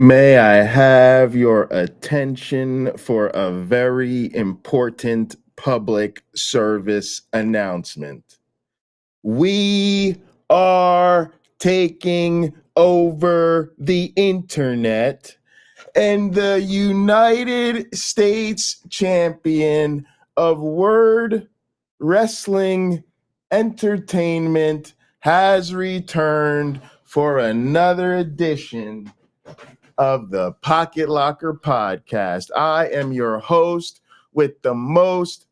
May I have your attention for a very important public service announcement? We are taking over the internet, and the United States champion of word wrestling entertainment has returned for another edition of the Pocket Locker podcast. I am your host with the most,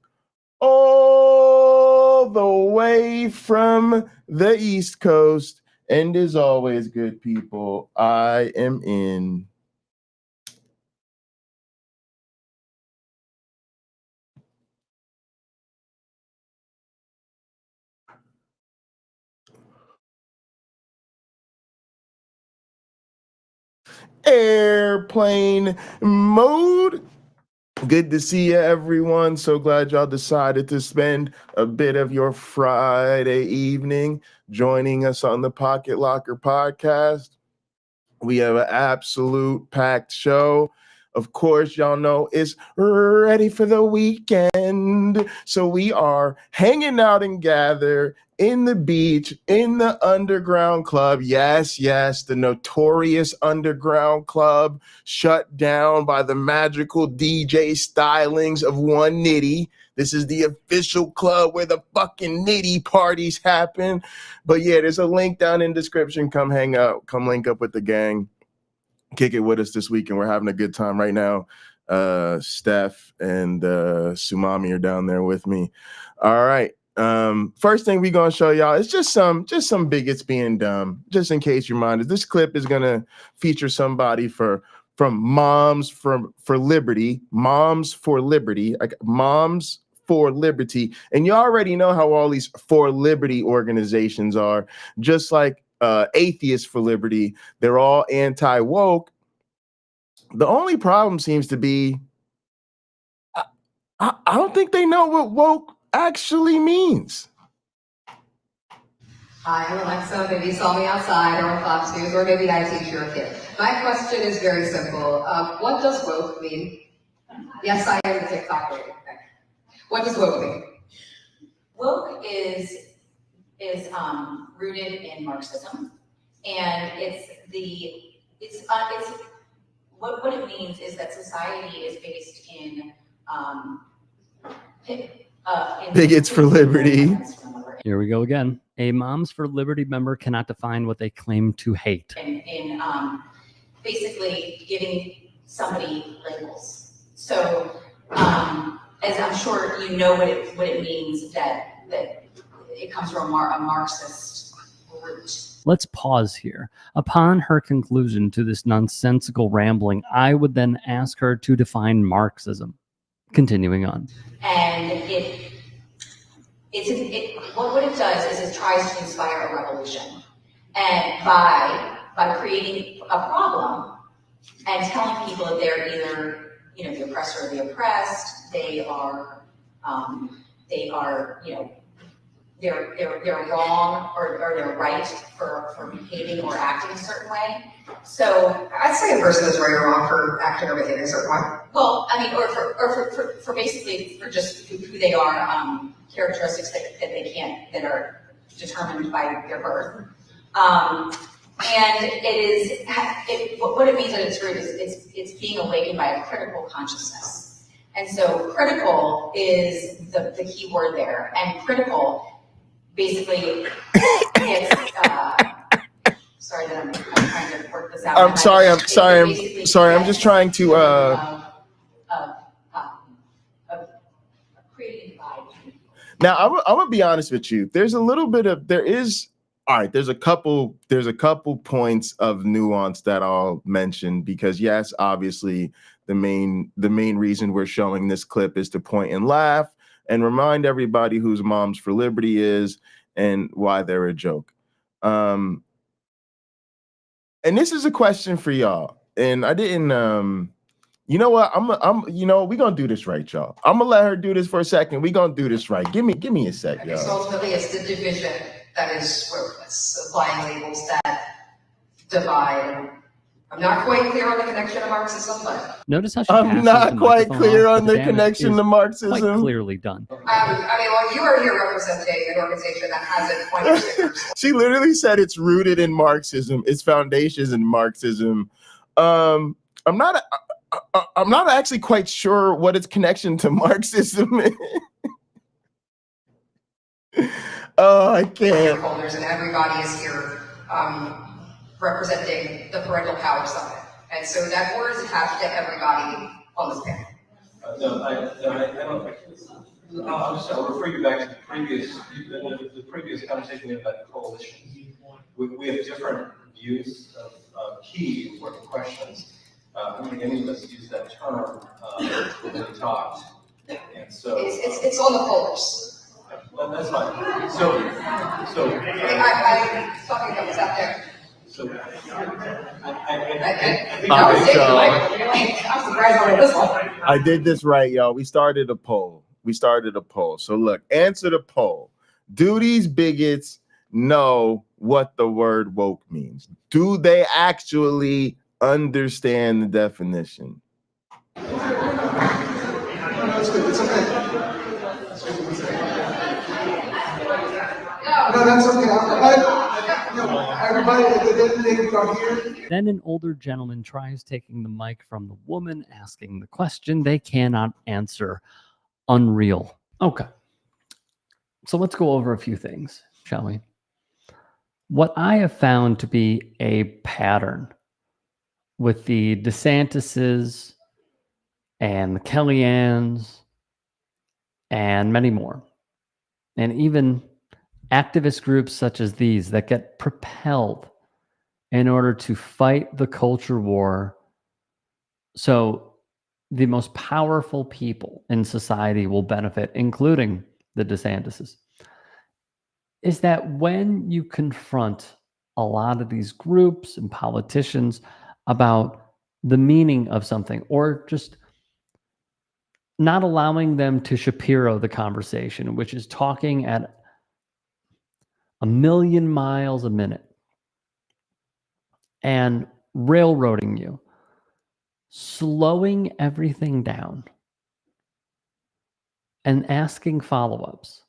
all the way from the East Coast. And as always, good people, I am in airplane mode. Good to see you, everyone. So glad y'all decided to spend a bit of your Friday evening joining us on the Pocket Locker podcast. We have an absolute packed show. Of course, y'all know it's ready for the weekend. So we are hanging out and gather in the beach, in the underground club. Yes, the notorious underground club shut down by the magical DJ stylings of one Nitty. This is the official club where the fucking Nitty parties happen. But yeah, there's a link down in the description. Come hang out. Come link up with the gang. Kick it with us this week, and we're having a good time right now. Steph and Sumami are down there with me. All right. First thing we're gonna show y'all is just some bigots being dumb. Just in case you're minded, this clip is gonna feature somebody from Moms for Liberty, Moms for Liberty, Moms for Liberty, and you already know how all these for liberty organizations are. Just like Atheists for Liberty, they're all anti-woke. The only problem seems to be I don't think they know what woke actually means. Hi, I'm Alexa. Maybe you saw me outside or on Fox News, or maybe I teach your kid. My question is very simple. What does woke mean? Yes, I am the TikTok lady. What does woke mean? Woke is rooted in Marxism, and what it means is that society is based in Bigots for Liberty. Here we go again. A Moms for Liberty member cannot define what they claim to hate. In basically giving somebody labels. So, as I'm sure you know what it means that it comes from a Marxist root. Let's pause here. Upon her conclusion to this nonsensical rambling, I would then ask her to define Marxism. Continuing on. And what it does is it tries to inspire a revolution, and by creating a problem and telling people that they're either the oppressor or the oppressed, they're wrong or they're right for behaving or acting a certain way. So I'd say a person is right or wrong for acting or behaving a certain way. Well, I mean, or for basically for just who they are, characteristics that are determined by their birth. And what it means at its root is it's being awakened by a critical consciousness. And so critical is the key word there. And critical basically gets, sorry that I'm trying to work this out. I'm sorry. I'm just trying to Now, I'm gonna be honest with you. There's a couple points of nuance that I'll mention, because yes, obviously the main reason we're showing this clip is to point and laugh and remind everybody whose Moms for Liberty is and why they're a joke. And this is a question for y'all. And I didn't you know what? We're gonna do this right, y'all. I'm gonna let her do this for a second. We're gonna do this right. Give me a sec, y'all. So ultimately it's the division that is wokeness, applying labels that divide I'm not quite clear on the connection to Marxism, but Notice how she I'm passes not the quite microphone clear off, on but the damage connection is to quite Marxism. clearly done. I mean, well, you are here representing an organization that hasn't pointed fingers. She literally said it's rooted in Marxism. Its foundations in Marxism. I'm not actually quite sure what its connection to Marxism is. Oh, I can't. Stakeholders, and everybody is here representing the Parental Power Summit. And so that word is attached to everybody on this panel. No, I don't. I'll refer you back to the previous conversation we had about coalitions. We have different views of key important questions. I don't think any of us use that term when we talked, and so it's on the polls. That's fine. So I'm talking about what's out there. So I'm surprised on this one. I did this right, y'all. We started a poll. So look, answer the poll. Do these bigots know what the word woke means? Do they actually understand the definition? No, that's okay. Everybody got here. Then an older gentleman tries taking the mic from the woman asking the question they cannot answer. Unreal. Okay. So let's go over a few things, shall we? What I have found to be a pattern with the DeSantis's and the Kellyanns and many more, and even activist groups such as these that get propelled in order to fight the culture war. So the most powerful people in society will benefit, including the DeSantis's, is that when you confront a lot of these groups and politicians about the meaning of something, or just not allowing them to Shapiro the conversation, which is talking at 1,000,000 miles a minute and railroading you, slowing everything down and asking follow-ups,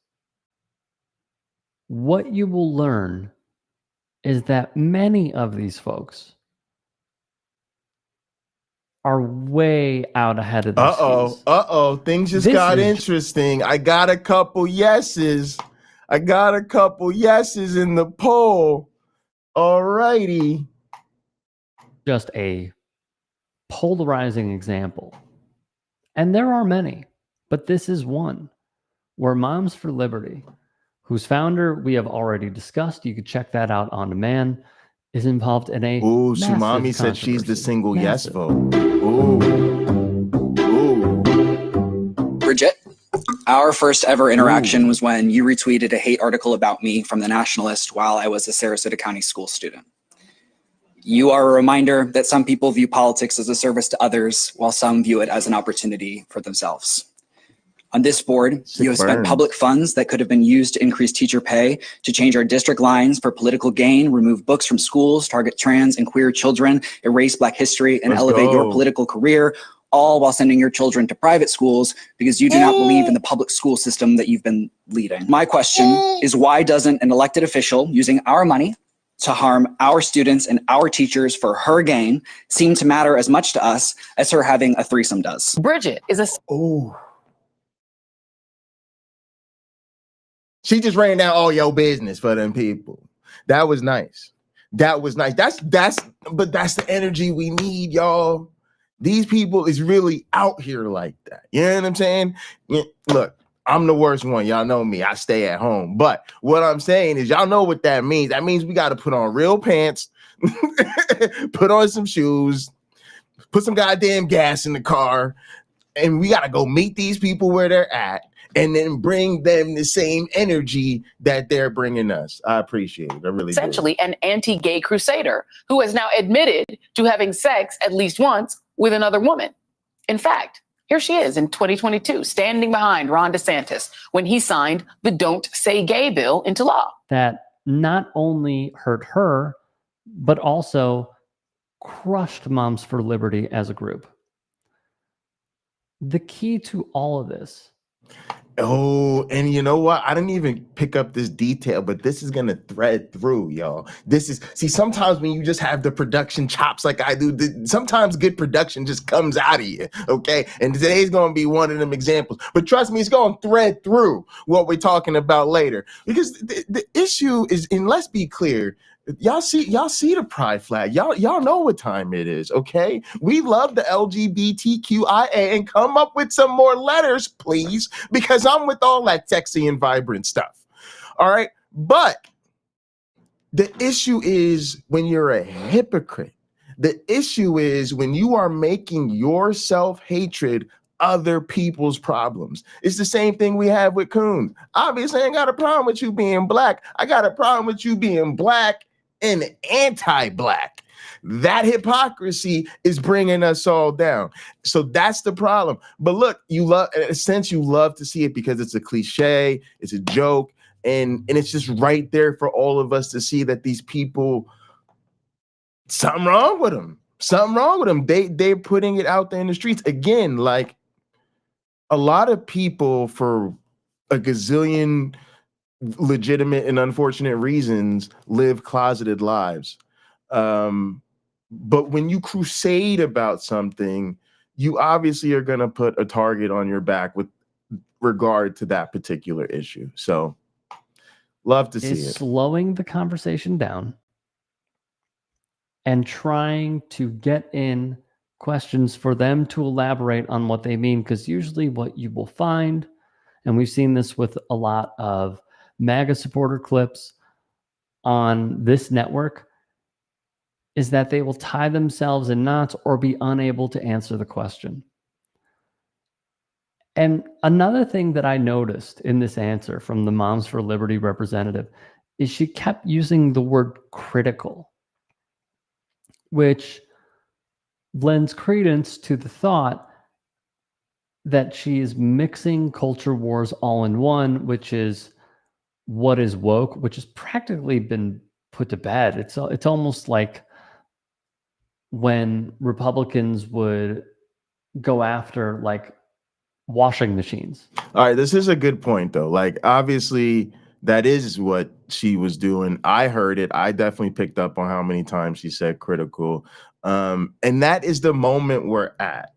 what you will learn is that many of these folks are way out ahead of their skis. Things just got interesting. I got a couple yeses. in the poll. All righty. Just a polarizing example. And there are many, but this is one where Moms for Liberty, whose founder we have already discussed, you could check that out on demand, is involved in a Ooh, Sumami said she's the single yes vote. Bridget, our first ever interaction was when you retweeted a hate article about me from The Nationalist while I was a Sarasota County school student. You are a reminder that some people view politics as a service to others, while some view it as an opportunity for themselves. On this board, you have spent public funds that could have been used to increase teacher pay, to change our district lines for political gain, remove books from schools, target trans and queer children, erase Black history, and elevate your political career, all while sending your children to private schools because you do not believe in the public school system that you've been leading. My question is, why doesn't an elected official using our money to harm our students and our teachers for her gain seem to matter as much to us as her having a threesome does? Bridget is a... She just ran down all your business for them people. That was nice. That's the energy we need, y'all. These people is really out here like that. You know what I'm saying? Look, I'm the worst one. Y'all know me. I stay at home. But what I'm saying is, y'all know what that means. That means we got to put on real pants, put on some shoes, put some goddamn gas in the car, and we got to go meet these people where they're at, and then bring them the same energy that they're bringing us. I appreciate it. I really essentially do. An anti-gay crusader who has now admitted to having sex at least once with another woman. In fact, here she is in 2022, standing behind Ron DeSantis when he signed the Don't Say Gay bill into law. That not only hurt her, but also crushed Moms for Liberty as a group. The key to all of this. Oh, and you know what? I didn't even pick up this detail, but this is gonna thread through, y'all. Sometimes when you just have the production chops like I do, sometimes good production just comes out of you, okay? And today's gonna be one of them examples. But trust me, it's gonna thread through what we're talking about later. Because the issue is, and let's be clear, y'all see the pride flag. Y'all know what time it is, okay? We love the LGBTQIA, and come up with some more letters, please, because I'm with all that sexy and vibrant stuff. All right. But the issue is when you're a hypocrite. The issue is when you are making your self-hatred other people's problems. It's the same thing we have with Coons. Obviously, I ain't got a problem with you being black. I got a problem with you being black and anti-black. That hypocrisy is bringing us all down. So that's the problem. But look, in a sense, you love to see it because it's a cliche, it's a joke, and it's just right there for all of us to see that these people, something wrong with them. Something wrong with them. They're putting it out there in the streets. Again, like a lot of people, for a gazillion legitimate and unfortunate reasons, live closeted lives. But when you crusade about something, you obviously are going to put a target on your back with regard to that particular issue. So love to see it. Slowing the conversation down and trying to get in questions for them to elaborate on what they mean. Because usually what you will find, and we've seen this with a lot of MAGA supporter clips on this network, is that they will tie themselves in knots or be unable to answer the question. And another thing that I noticed in this answer from the Moms for Liberty representative is she kept using the word critical, which lends credence to the thought that she is mixing culture wars all in one, which is what is woke, which has practically been put to bed. It's almost like when Republicans would go after like washing machines. All right, this is a good point though. Like obviously that is what she was doing. I heard it. I definitely picked up on how many times she said critical. And that is the moment we're at.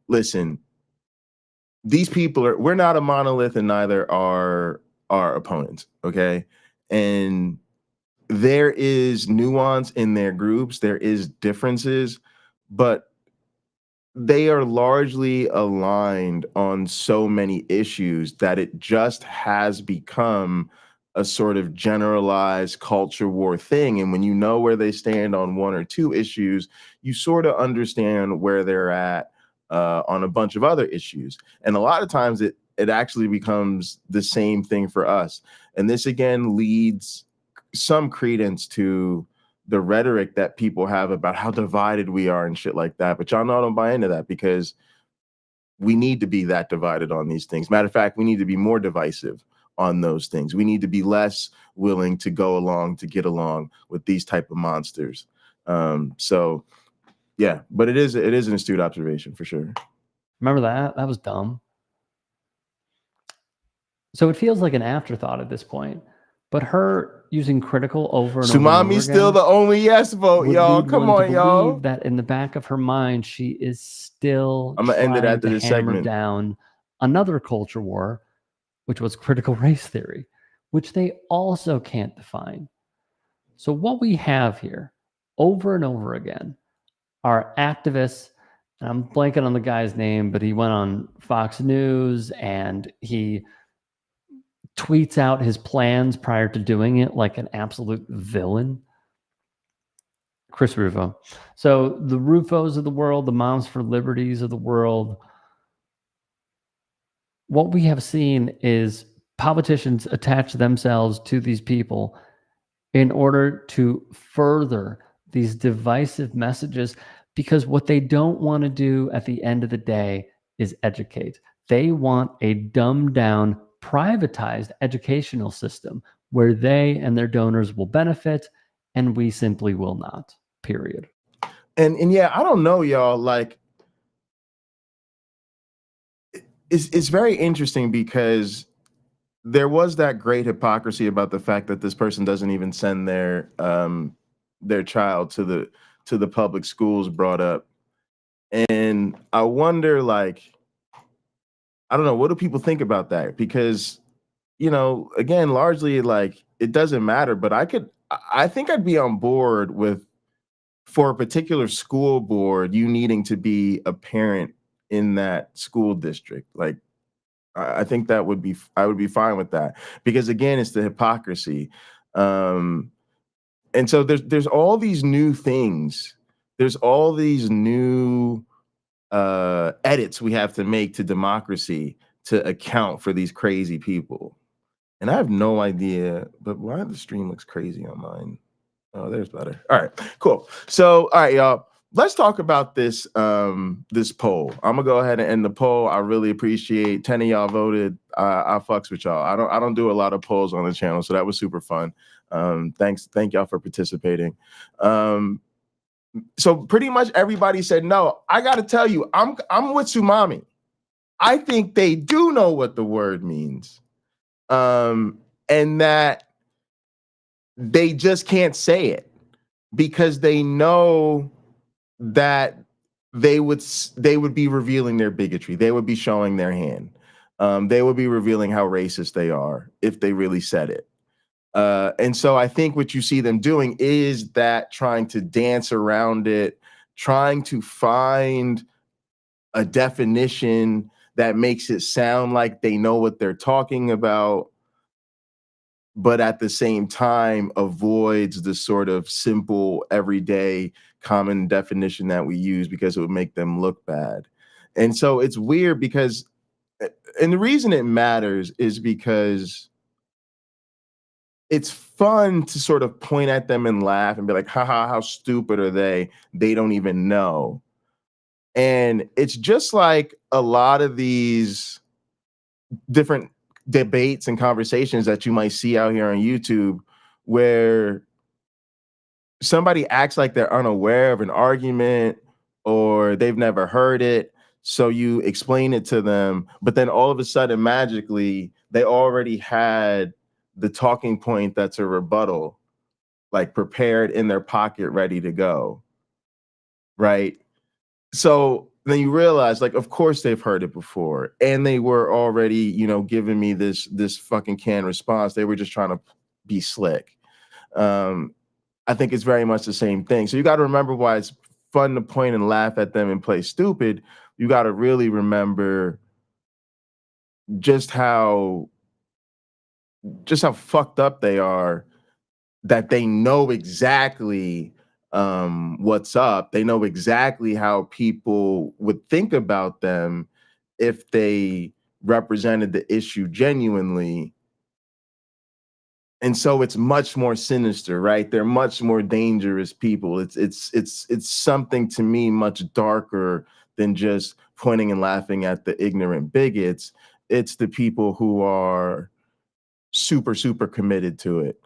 Listen, these people we're not a monolith, and neither are our opponents, okay? And there is nuance in their groups, there is differences, but they are largely aligned on so many issues that it just has become a sort of generalized culture war thing. And when you know where they stand on one or two issues, you sort of understand where they're at on a bunch of other issues. And a lot of times it actually becomes the same thing for us. And this again leads some credence to the rhetoric that people have about how divided we are and shit like that. But y'all know I don't buy into that, because we need to be that divided on these things. Matter of fact, we need to be more divisive on those things. We need to be less willing to go along to get along with these type of monsters. So yeah, but it is an astute observation for sure. Remember that? That was dumb. So it feels like an afterthought at this point. But her using critical over and over and over Sumami's still the only yes vote, y'all. Come on, y'all. That in the back of her mind, she is still I'm gonna end it after this hammer segment down another culture war, which was critical race theory, which they also can't define. So what we have here over and over again are activists, and I'm blanking on the guy's name, but he went on Fox News and he tweets out his plans prior to doing it like an absolute villain. Chris Rufo. So the Rufos of the world, the Moms for Liberties of the world, what we have seen is politicians attach themselves to these people in order to further these divisive messages, because what they don't want to do at the end of the day is educate. They want a dumbed down, privatized educational system where they and their donors will benefit and we simply will not. period. And yeah, I don't know, y'all. Like, it's very interesting because there was that great hypocrisy about the fact that this person doesn't even send their child to the public schools brought up. And I wonder, like, I don't know, what do people think about that? Because, you know, again, largely, like, it doesn't matter, but I think I'd be on board with, for a particular school board, you needing to be a parent in that school district. Like, I think I would be fine with that, because again, it's the hypocrisy. And so there's all these new things. There's all these new edits we have to make to democracy to account for these crazy people. And I have no idea, but why the stream looks crazy on mine? Oh, there's better. All right, cool. So, all right, y'all, let's talk about this this poll. I'm gonna go ahead and end the poll. I really appreciate 10 of y'all voted. I fucks with y'all. I don't do a lot of polls on the channel, so that was super fun. Thank y'all for participating. So pretty much everybody said no. I got to tell you, I'm with Sumami. I think they do know what the word means, and that they just can't say it because they know that they would be revealing their bigotry. They would be showing their hand. They would be revealing how racist they are if they really said it. And so I think what you see them doing is that, trying to dance around it, trying to find a definition that makes it sound like they know what they're talking about, but at the same time avoids the sort of simple, everyday, common definition that we use because it would make them look bad. And so it's weird because, and the reason it matters is because it's fun to sort of point at them and laugh and be like, haha, how stupid are they? They don't even know. And it's just like a lot of these different debates and conversations that you might see out here on YouTube, where somebody acts like they're unaware of an argument or they've never heard it. So you explain it to them, but then all of a sudden, magically, they already had the talking point that's a rebuttal, like prepared in their pocket, ready to go. Right. So then you realize, like, of course they've heard it before, and they were already, you know, giving me this fucking canned response. They were just trying to be slick. I think it's very much the same thing. So you got to remember why it's fun to point and laugh at them and play stupid. You got to really remember just how fucked up they are, that they know exactly what's up. They know exactly how people would think about them if they represented the issue genuinely. And so it's much more sinister, right? They're much more dangerous people. It's something, to me, much darker than just pointing and laughing at the ignorant bigots. It's the people who are super, super committed to it.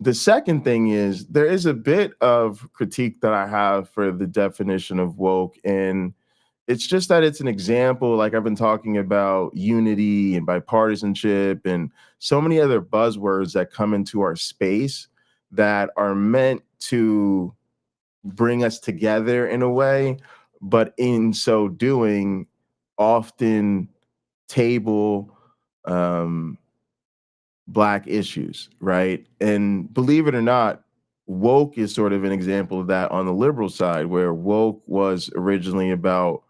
The second thing is, there is a bit of critique that I have for the definition of woke, and it's just that it's an example, like I've been talking about unity and bipartisanship and so many other buzzwords that come into our space that are meant to bring us together in a way, but in so doing, often table Black issues, right? And believe it or not, woke is sort of an example of that on the liberal side, where woke was originally about,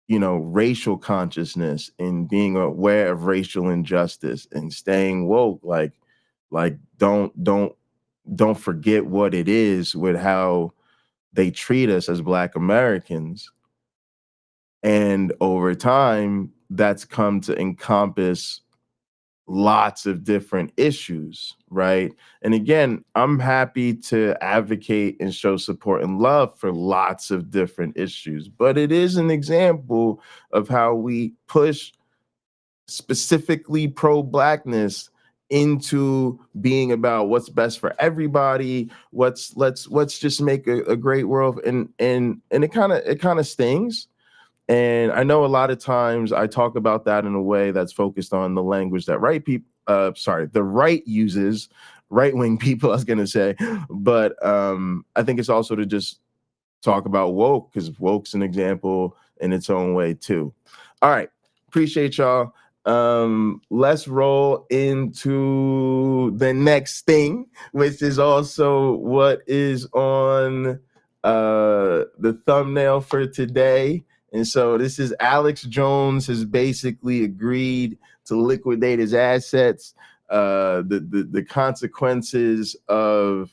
you know, racial consciousness and being aware of racial injustice and staying woke, like don't forget what it is with how they treat us as Black Americans. And over time, that's come to encompass lots of different issues, right? And again, I'm happy to advocate and show support and love for lots of different issues, but it is an example of how we push specifically pro-Blackness into being about what's best for everybody. Let's just make a great world, and it kind of stings. And I know a lot of times I talk about that in a way that's focused on the language that the right uses, right-wing people, I was gonna say, but I think it's also to just talk about woke, because woke's an example in its own way too. All right, appreciate y'all. Let's roll into the next thing, which is also what is on the thumbnail for today. And so this is Alex Jones has basically agreed to liquidate his assets. The consequences of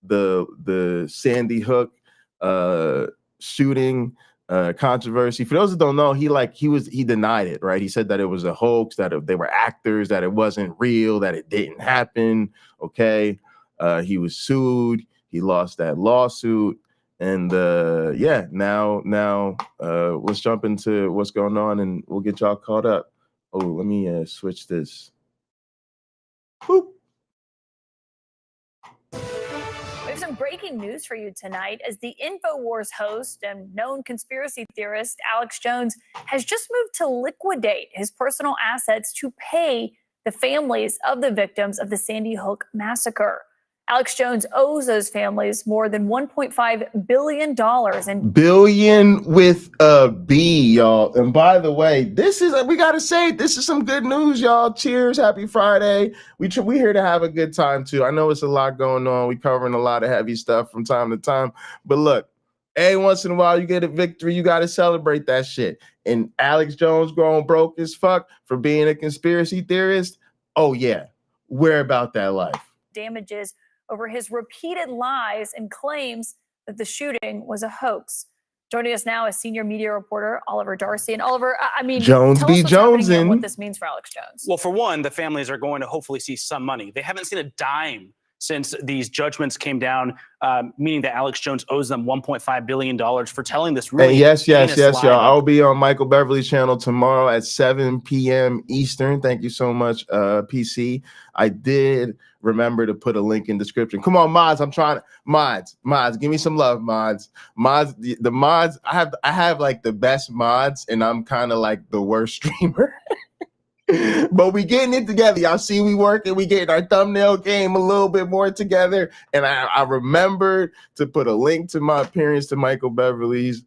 the Sandy Hook shooting controversy. For those that don't know, he denied it, right? He said that it was a hoax, that they were actors, that it wasn't real, that it didn't happen. Okay. He was sued. He lost that lawsuit. And now let's jump into what's going on and we'll get y'all caught up. Oh, let me switch this. Boop. We have some breaking news for you tonight as the InfoWars host and known conspiracy theorist Alex Jones has just moved to liquidate his personal assets to pay the families of the victims of the Sandy Hook massacre. Alex Jones owes those families more than $1.5 billion. Billion with a B, y'all. And by the way, we got to say, this is some good news, y'all. Cheers. Happy Friday. We here to have a good time, too. I know it's a lot going on. We covering a lot of heavy stuff from time to time. But look, every once in a while, you get a victory. You got to celebrate that shit. And Alex Jones growing broke as fuck for being a conspiracy theorist. Oh, yeah. We're about that life. Damages over his repeated lies and claims that the shooting was a hoax. Joining us now is senior media reporter Oliver Darcy. And Oliver, Jones tell be us what's happening here and Jonesin'. what this means for Alex Jones. Well, for one, the families are going to hopefully see some money. They haven't seen a dime since these judgments came down, meaning that Alex Jones owes them $1.5 billion for telling this really and yes, lie. y'all. I'll be on Michael Beverly's channel tomorrow at 7 p.m. Eastern. Thank you so much, PC. I did remember to put a link in description. Come on, mods. I'm trying to mods. Give me some love, mods. The mods. I have like the best mods, and I'm kind of like the worst streamer. But we getting it together. Y'all see we working. We getting our thumbnail game a little bit more together. And I remembered to put a link to my appearance to Michael Beverly's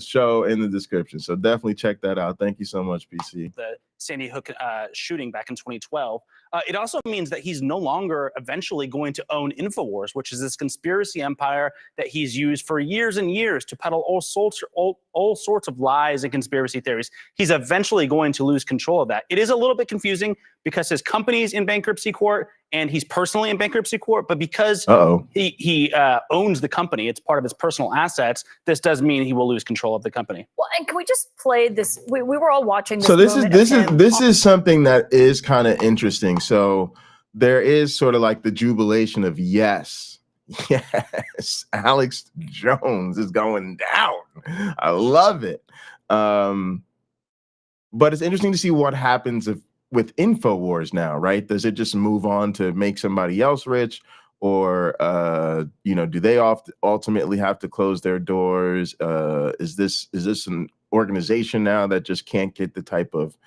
show in the description. So definitely check that out. Thank you so much, PC. The Sandy Hook shooting back in 2012. It also means that he's no longer eventually going to own InfoWars, which is this conspiracy empire that he's used for years and years to peddle all sorts of lies and conspiracy theories. He's eventually going to lose control of that. It is a little bit confusing because his company's in bankruptcy court and he's personally in bankruptcy court, but because he owns the company, it's part of his personal assets, this does mean he will lose control of the company. Well, and can we just play this? We were all watching this. So this is something that is kind of interesting. So there is sort of like the jubilation of yes, Alex Jones is going down. I love it. But it's interesting to see what happens with InfoWars now, right? Does it just move on to make somebody else rich, or do they ultimately have to close their doors? Is this an organization now that just can't get the type of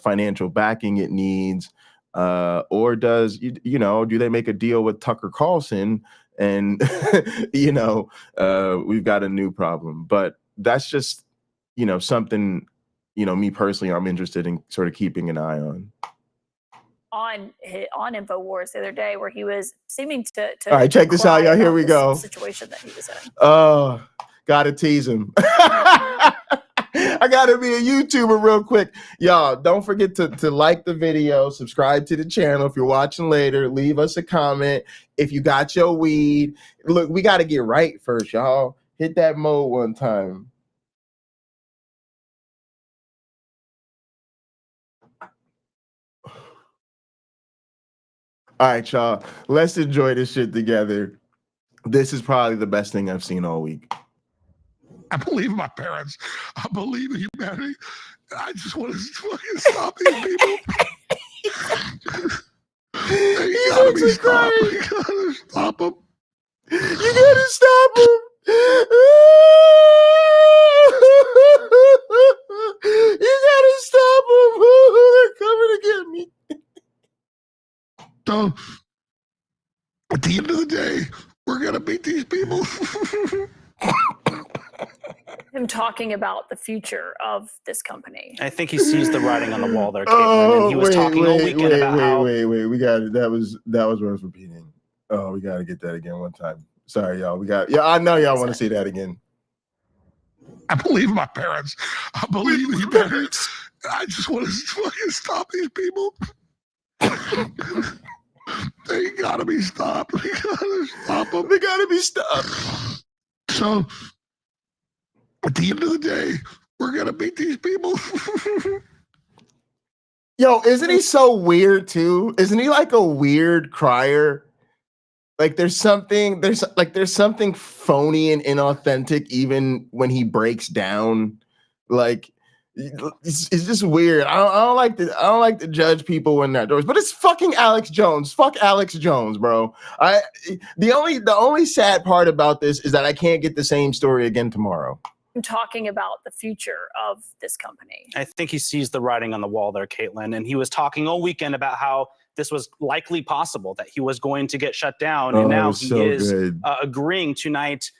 financial backing it needs, or does do they make a deal with Tucker Carlson and we've got a new problem? But that's just something me personally I'm interested in sort of keeping an eye on InfoWars the other day, where he was seeming to all right, check this out, y'all. Here we go. Situation that he was in. Oh, gotta tease him. I gotta be a YouTuber real quick. Y'all, don't forget to like the video, subscribe to the channel. If you're watching later, leave us a comment. If you got your weed, look, we gotta get right first, y'all. Hit that mode one time. All right, y'all, let's enjoy this shit together. This is probably the best thing I've seen all week. I believe in my parents. I believe in humanity. I just want to fucking stop these people. chicks are crying. You gotta stop him. You gotta stop him. You gotta stop him. They're coming to get me. So, at the end of the day, we're gonna beat these people. Him talking about the future of this company. I think he sees the writing on the wall there, Caitlin, and he was talking all weekend about how. Wait. We got it. That was worth repeating. Oh, we got to get that again one time. Sorry, y'all. I know y'all want to see that again. I believe my parents. I believe in parents. I just want to fucking stop these people. They gotta be stopped. They gotta stop them. They gotta be stopped. So, at the end of the day, we're gonna beat these people. Yo, isn't he so weird too? Isn't he like a weird crier? Like there's something phony and inauthentic even when he breaks down. Like it's just weird. I don't like to judge people when they're outdoors, but it's fucking Alex Jones. Fuck Alex Jones, bro. The only sad part about this is that I can't get the same story again tomorrow. Talking about the future of this company. I think he sees the writing on the wall there, Caitlin, and he was talking all weekend about how this was likely possible, that he was going to get shut down, and now he is agreeing tonight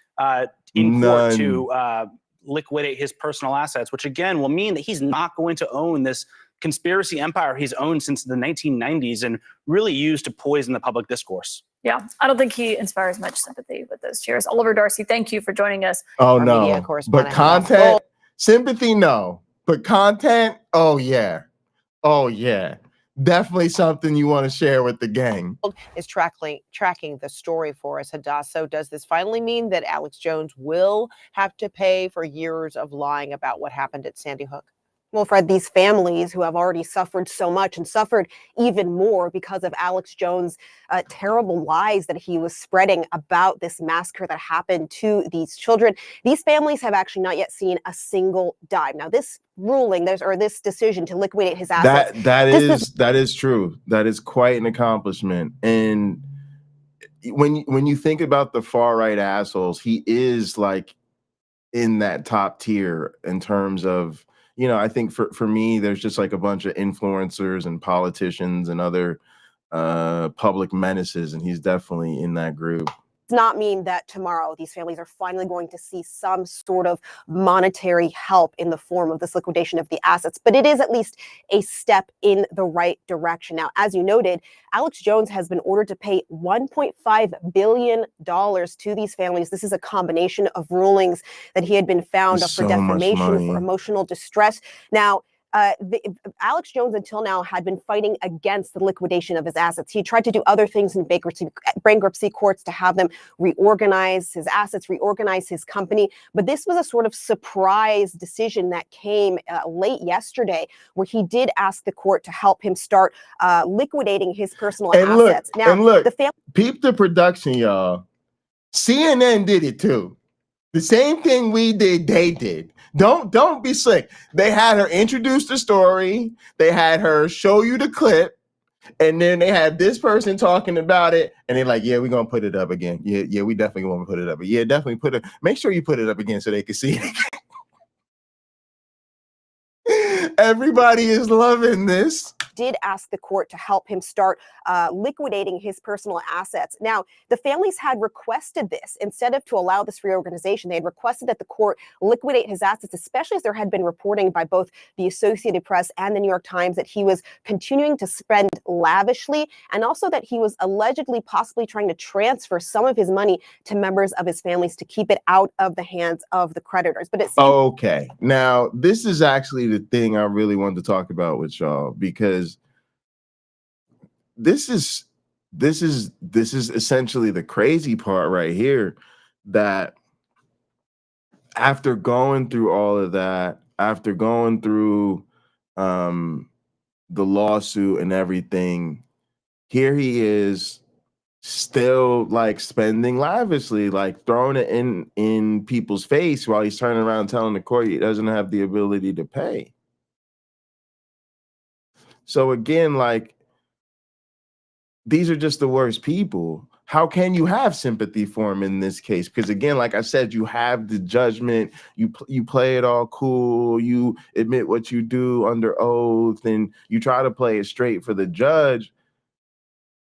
in court to liquidate his personal assets, which again will mean that he's not going to own this conspiracy empire he's owned since the 1990s and really used to poison the public discourse. Yeah, I don't think he inspires much sympathy with those cheers. Oliver Darcy, thank you for joining us. Oh, no. But content, sympathy, no. But content, oh, yeah. Oh, yeah. Definitely something you want to share with the gang. Is tracking the story for us, Hadass. So does this finally mean that Alex Jones will have to pay for years of lying about what happened at Sandy Hook? Well, Fred, these families who have already suffered so much and suffered even more because of Alex Jones' terrible lies that he was spreading about this massacre that happened to these children, these families have actually not yet seen a single dime. Now, this ruling, this decision to liquidate his assets. That is true. That is quite an accomplishment. And when you think about the far right assholes, he is like in that top tier in terms of, I think for me, there's just like a bunch of influencers and politicians and other public menaces, and he's definitely in that group. Does not mean that tomorrow these families are finally going to see some sort of monetary help in the form of this liquidation of the assets, but it is at least a step in the right direction. Now, as you noted, Alex Jones has been ordered to pay $1.5 billion to these families. This is a combination of rulings that he had been found for defamation, for emotional distress. Now, Alex Jones until now had been fighting against the liquidation of his assets. He tried to do other things in bankruptcy courts to have them reorganize his assets, reorganize his company. But this was a sort of surprise decision that came late yesterday, where he did ask the court to help him start liquidating his personal assets. Peep the production, y'all. CNN did it too. The same thing we did, they did. Don't be slick. They had her introduce the story. They had her show you the clip. And then they had this person talking about it. And they're like, yeah, we're going to put it up again. Yeah, we definitely want to put it up. Yeah, definitely make sure you put it up again so they can see it. Everybody is loving this. Did ask the court to help him start liquidating his personal assets. Now, the families had requested this. Instead of to allow this reorganization, they had requested that the court liquidate his assets, especially as there had been reporting by both the Associated Press and the New York Times that he was continuing to spend lavishly, and also that he was allegedly possibly trying to transfer some of his money to members of his families to keep it out of the hands of the creditors. But it seems okay. Now, this is actually the thing I really wanted to talk about with y'all, because this is essentially the crazy part right here, that after going through all of that, after going through the lawsuit and everything, here he is still like spending lavishly, like throwing it in people's face while he's turning around telling the court he doesn't have the ability to pay. So again, like, these are just the worst people. How can you have sympathy for him in this case? Because again, like I said, you have the judgment, you play it all cool, you admit what you do under oath, and you try to play it straight for the judge,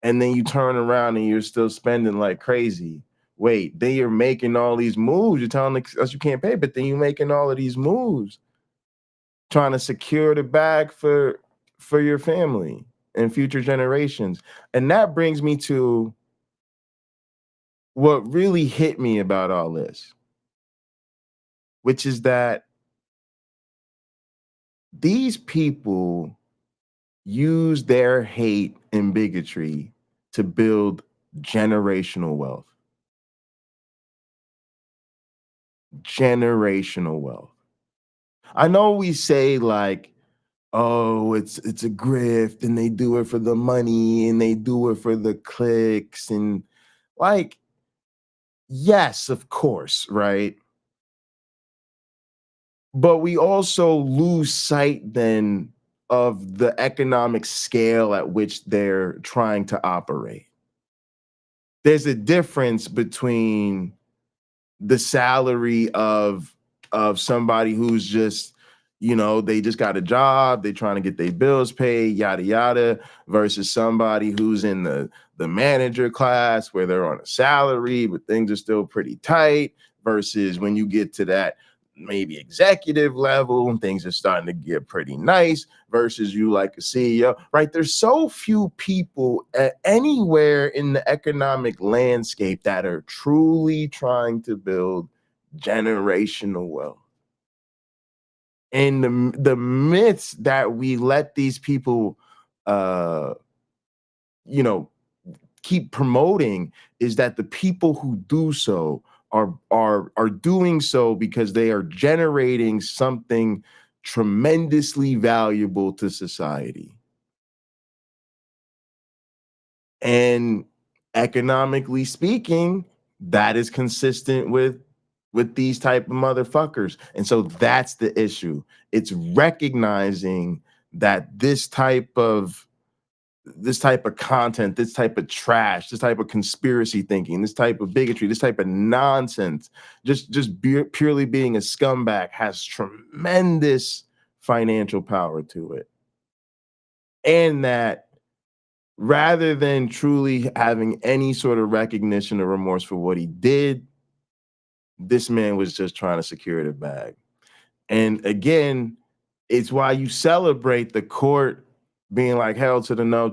and then you turn around and you're still spending like crazy. Wait, then you're making all these moves. You're telling us you can't pay, but then you're making all of these moves, trying to secure the bag for your family and future generations. And that brings me to what really hit me about all this, which is that these people use their hate and bigotry to build generational wealth. Generational wealth. I know we say like, oh, it's a grift and they do it for the money and they do it for the clicks, and like, yes, of course, right? But we also lose sight then of the economic scale at which they're trying to operate. There's a difference between the salary of somebody who's just, you know, they just got a job, they're trying to get their bills paid, yada yada, versus somebody who's in the manager class where they're on a salary but things are still pretty tight, versus when you get to that maybe executive level and things are starting to get pretty nice, versus you like a CEO, right? There's so few people anywhere in the economic landscape that are truly trying to build generational wealth. And the myths that we let these people, you know, keep promoting is that the people who do so are doing so because they are generating something tremendously valuable to society. And economically speaking, that is consistent with these type of motherfuckers. And so that's the issue. It's recognizing that this type of content, this type of trash, this type of conspiracy thinking, this type of bigotry, this type of nonsense, purely being a scumbag has tremendous financial power to it. And that rather than truly having any sort of recognition or remorse for what he did, this man was just trying to secure the bag. And again, it's why you celebrate the court being like, hell to the no,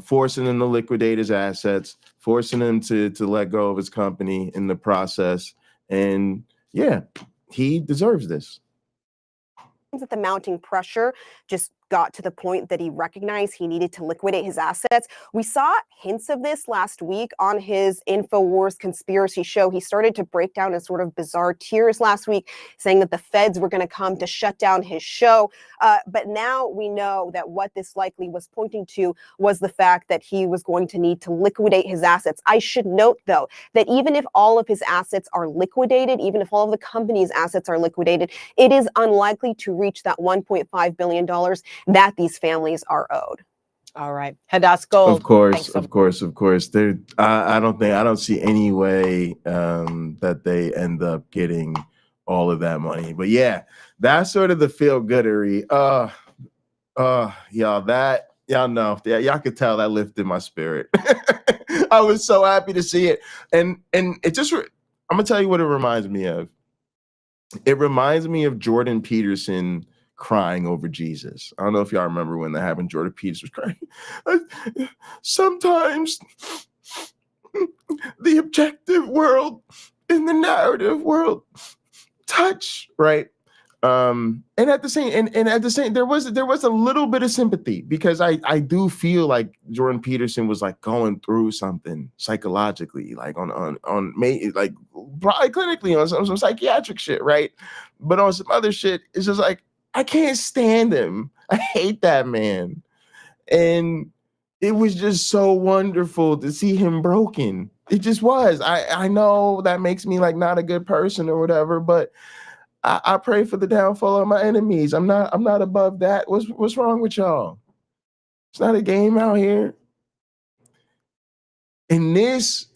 forcing him to liquidate his assets, forcing him to let go of his company in the process. And yeah, he deserves this. That the mounting pressure just got to the point that he recognized he needed to liquidate his assets. We saw hints of this last week on his InfoWars conspiracy show. He started to break down in sort of bizarre tiers last week, saying that the feds were going to come to shut down his show. But now we know that what this likely was pointing to was the fact that he was going to need to liquidate his assets. I should note, though, that even if all of his assets are liquidated, even if all of the company's assets are liquidated, it is unlikely to reach that $1.5 billion that these families are owed. All right. Hadas Gold. Of course. There, I don't see any way that they end up getting all of that money. But yeah, that's sort of the feel-goodery. Y'all could tell that lifted my spirit. I was so happy to see it. And it just, I'm gonna tell you what it reminds me of. It reminds me of Jordan Peterson crying over Jesus. I don't know if y'all remember when that happened. Jordan Peterson was crying. Sometimes the objective world and the narrative world touch, right? And at the same, there was a little bit of sympathy, because I do feel like Jordan Peterson was like going through something psychologically, like on like probably clinically on some psychiatric shit, right? But on some other shit, it's just like, I can't stand him. I hate that man. And it was just so wonderful to see him broken. It just was. I know that makes me like not a good person or whatever, but I pray for the downfall of my enemies. I'm not above that. What's wrong with y'all? It's not a game out here. And this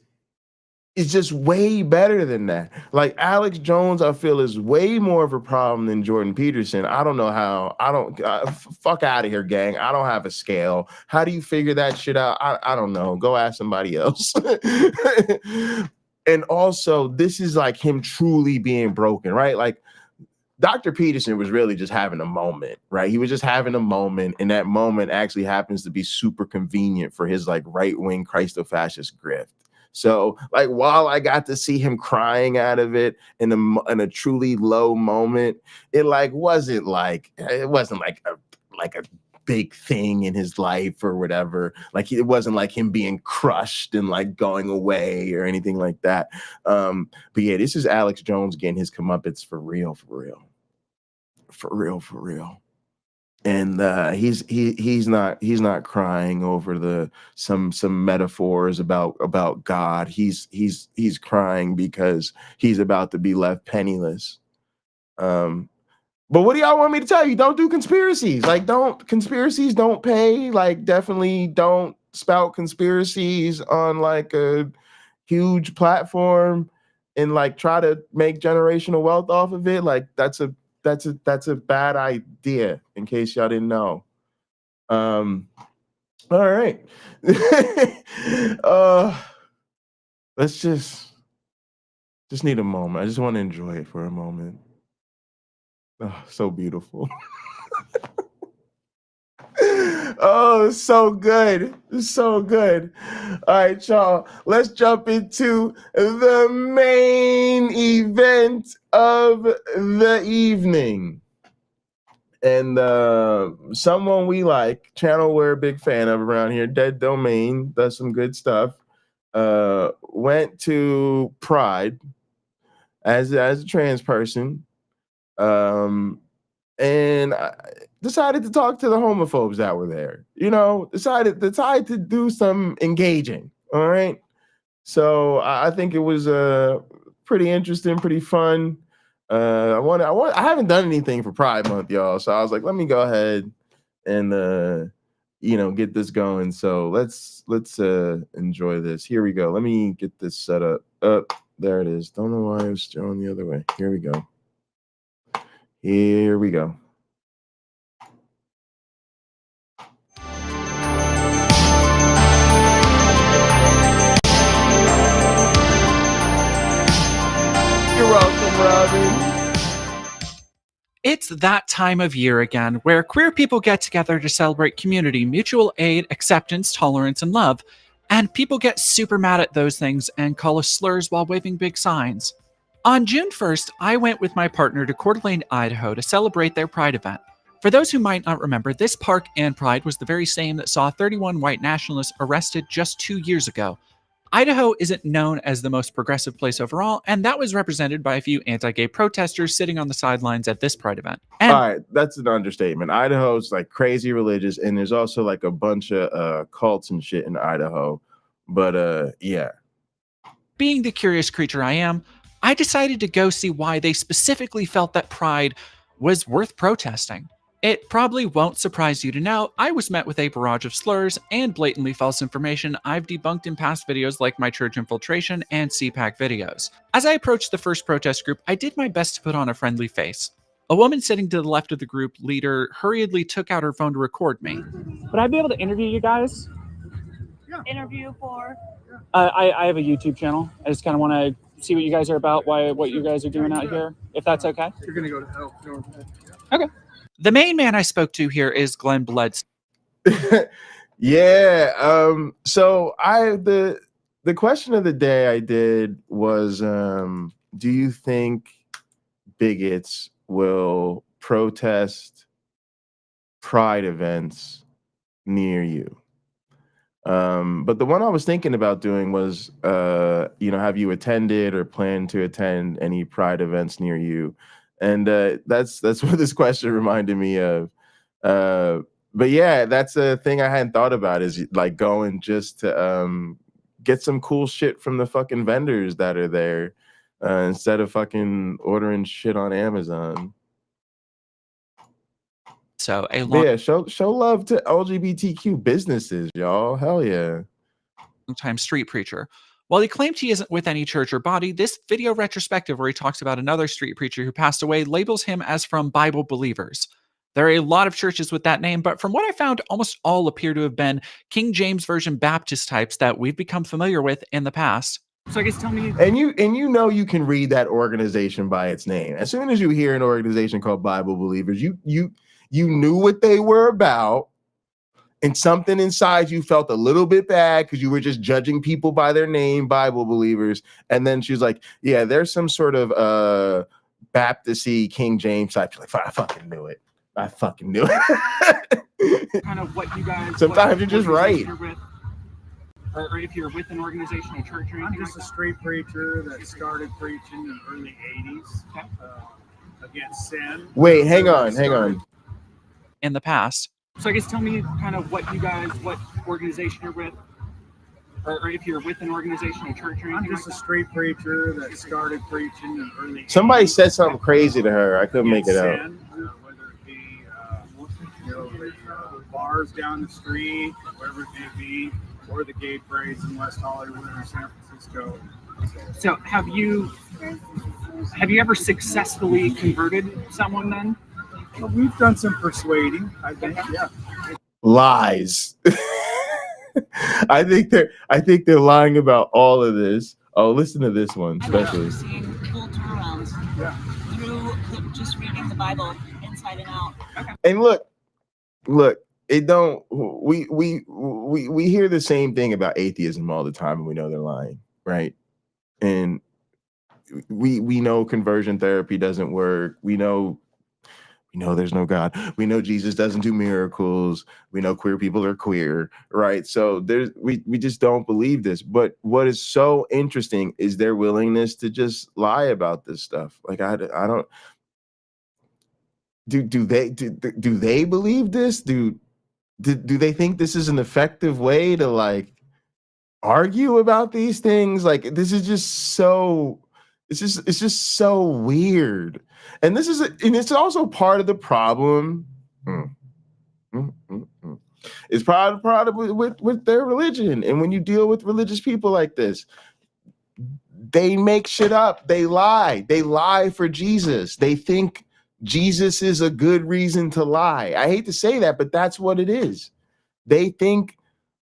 is just way better than that. Like Alex Jones, I feel is way more of a problem than Jordan Peterson. I don't know how. I don't fuck out of here, gang. I don't have a scale. How do you figure that shit out? I don't know. Go ask somebody else. And also, this is like him truly being broken, right? Like Dr. Peterson was really just having a moment, right? He was just having a moment, and that moment actually happens to be super convenient for his like right-wing Christo-fascist grift. So, like, while I got to see him crying out of it in a truly low moment, it wasn't like a big thing in his life or whatever. Like, it wasn't like him being crushed and like going away or anything like that. But yeah, this is Alex Jones getting his comeuppance for real. And he's not crying over some metaphors about God. He's crying because he's about to be left penniless. But what do y'all want me to tell you? Don't do conspiracies. Like, conspiracies don't pay. Like, definitely don't spout conspiracies on like a huge platform and like try to make generational wealth off of it. Like, that's a bad idea, in case y'all didn't know. All right. Let's just need a moment. I just want to enjoy it for a moment. Oh, so beautiful. Oh, so good. So good. All right, y'all. Let's jump into the main event of the evening. And someone we like, channel we're a big fan of around here, Dead Domain, does some good stuff. Went to Pride as a trans person. And I decided to talk to the homophobes that were there. You know, decided to do some engaging. All right. So I think it was pretty interesting, pretty fun. I haven't done anything for Pride Month, y'all. So I was like, let me go ahead and get this going. So let's enjoy this. Here we go. Let me get this set up. There it is. Don't know why I was going the other way. Here we go. Here we go. You're welcome, Robin. It's that time of year again where queer people get together to celebrate community, mutual aid, acceptance, tolerance, and love. And people get super mad at those things and call us slurs while waving big signs. On June 1st, I went with my partner to Coeur d'Alene, Idaho to celebrate their Pride event. For those who might not remember, this park and Pride was the very same that saw 31 white nationalists arrested just 2 years ago. Idaho isn't known as the most progressive place overall, and that was represented by a few anti-gay protesters sitting on the sidelines at this Pride event. And all right, that's an understatement. Idaho's like crazy religious, and there's also like a bunch of cults and shit in Idaho. But yeah. Being the curious creature I am, I decided to go see why they specifically felt that Pride was worth protesting. It probably won't surprise you to know I was met with a barrage of slurs and blatantly false information I've debunked in past videos like my church infiltration and CPAC videos. As I approached the first protest group, I did my best to put on a friendly face. A woman sitting to the left of the group leader hurriedly took out her phone to record me. Would I be able to interview you guys? Yeah. Interview for? I have a YouTube channel. I just kind of want to see what you guys are about, what you guys are doing out here, if that's okay. You're going to go to hell. Okay. The main man I spoke to here is Glenn Bledsoe. Yeah. So the question of the day I did was, do you think bigots will protest Pride events near you? But the one I was thinking about doing was, have you attended or plan to attend any Pride events near you? And that's what this question reminded me of. But yeah, that's a thing I hadn't thought about, is like going just to get some cool shit from the fucking vendors that are there instead of fucking ordering shit on Amazon. So a Yeah, show love to LGBTQ businesses, y'all. Hell yeah. longtime street preacher. While he claimed he isn't with any church or body, this video retrospective where he talks about another street preacher who passed away labels him as from Bible believers. There are a lot of churches with that name, but from what I found, almost all appear to have been King James Version Baptist types that we've become familiar with in the past. So I guess tell me. And you know you can read that organization by its name. As soon as you hear an organization called Bible Believers, you knew what they were about, and something inside you felt a little bit bad because you were just judging people by their name, Bible Believers. And then she's like, yeah, there's some sort of Baptist-y King James type. She's like, I fucking knew it. I fucking knew it. Kind of what you guys. Sometimes you're just right. Or if you're with an organization or church or anything. I'm just a street preacher that started preaching in the early 80s against sin. Wait, hang on. In the past. So I guess tell me kind of what organization you're with, or if you're with an organization or church or anything. I'm just a street preacher that started preaching in the early 80s. Somebody said something crazy to her. I couldn't make it out. Whether it be bars down the street, whatever it may be, or the gay parades in West Hollywood or San Francisco. So have you ever successfully converted someone then? Well, we've done some persuading, I think, yeah. Lies. I think they're lying about all of this. Oh, listen to this one, especially. I've seen full turnarounds through just reading the Bible inside and out. Okay. And look, it don't. We hear the same thing about atheism all the time, and we know they're lying, right? And we know conversion therapy doesn't work. We know there's no God. We know Jesus doesn't do miracles. We know queer people are queer, right? So we just don't believe this. But what is so interesting is their willingness to just lie about this stuff. Like I don't. Do they believe this? Do they think this is an effective way to like argue about these things? Like this is just so. It's just so weird. And it's also part of the problem. It's probably with their religion. And when you deal with religious people like this, they make shit up. They lie. They lie for Jesus. They think Jesus is a good reason to lie. I hate to say that, but that's what it is. They think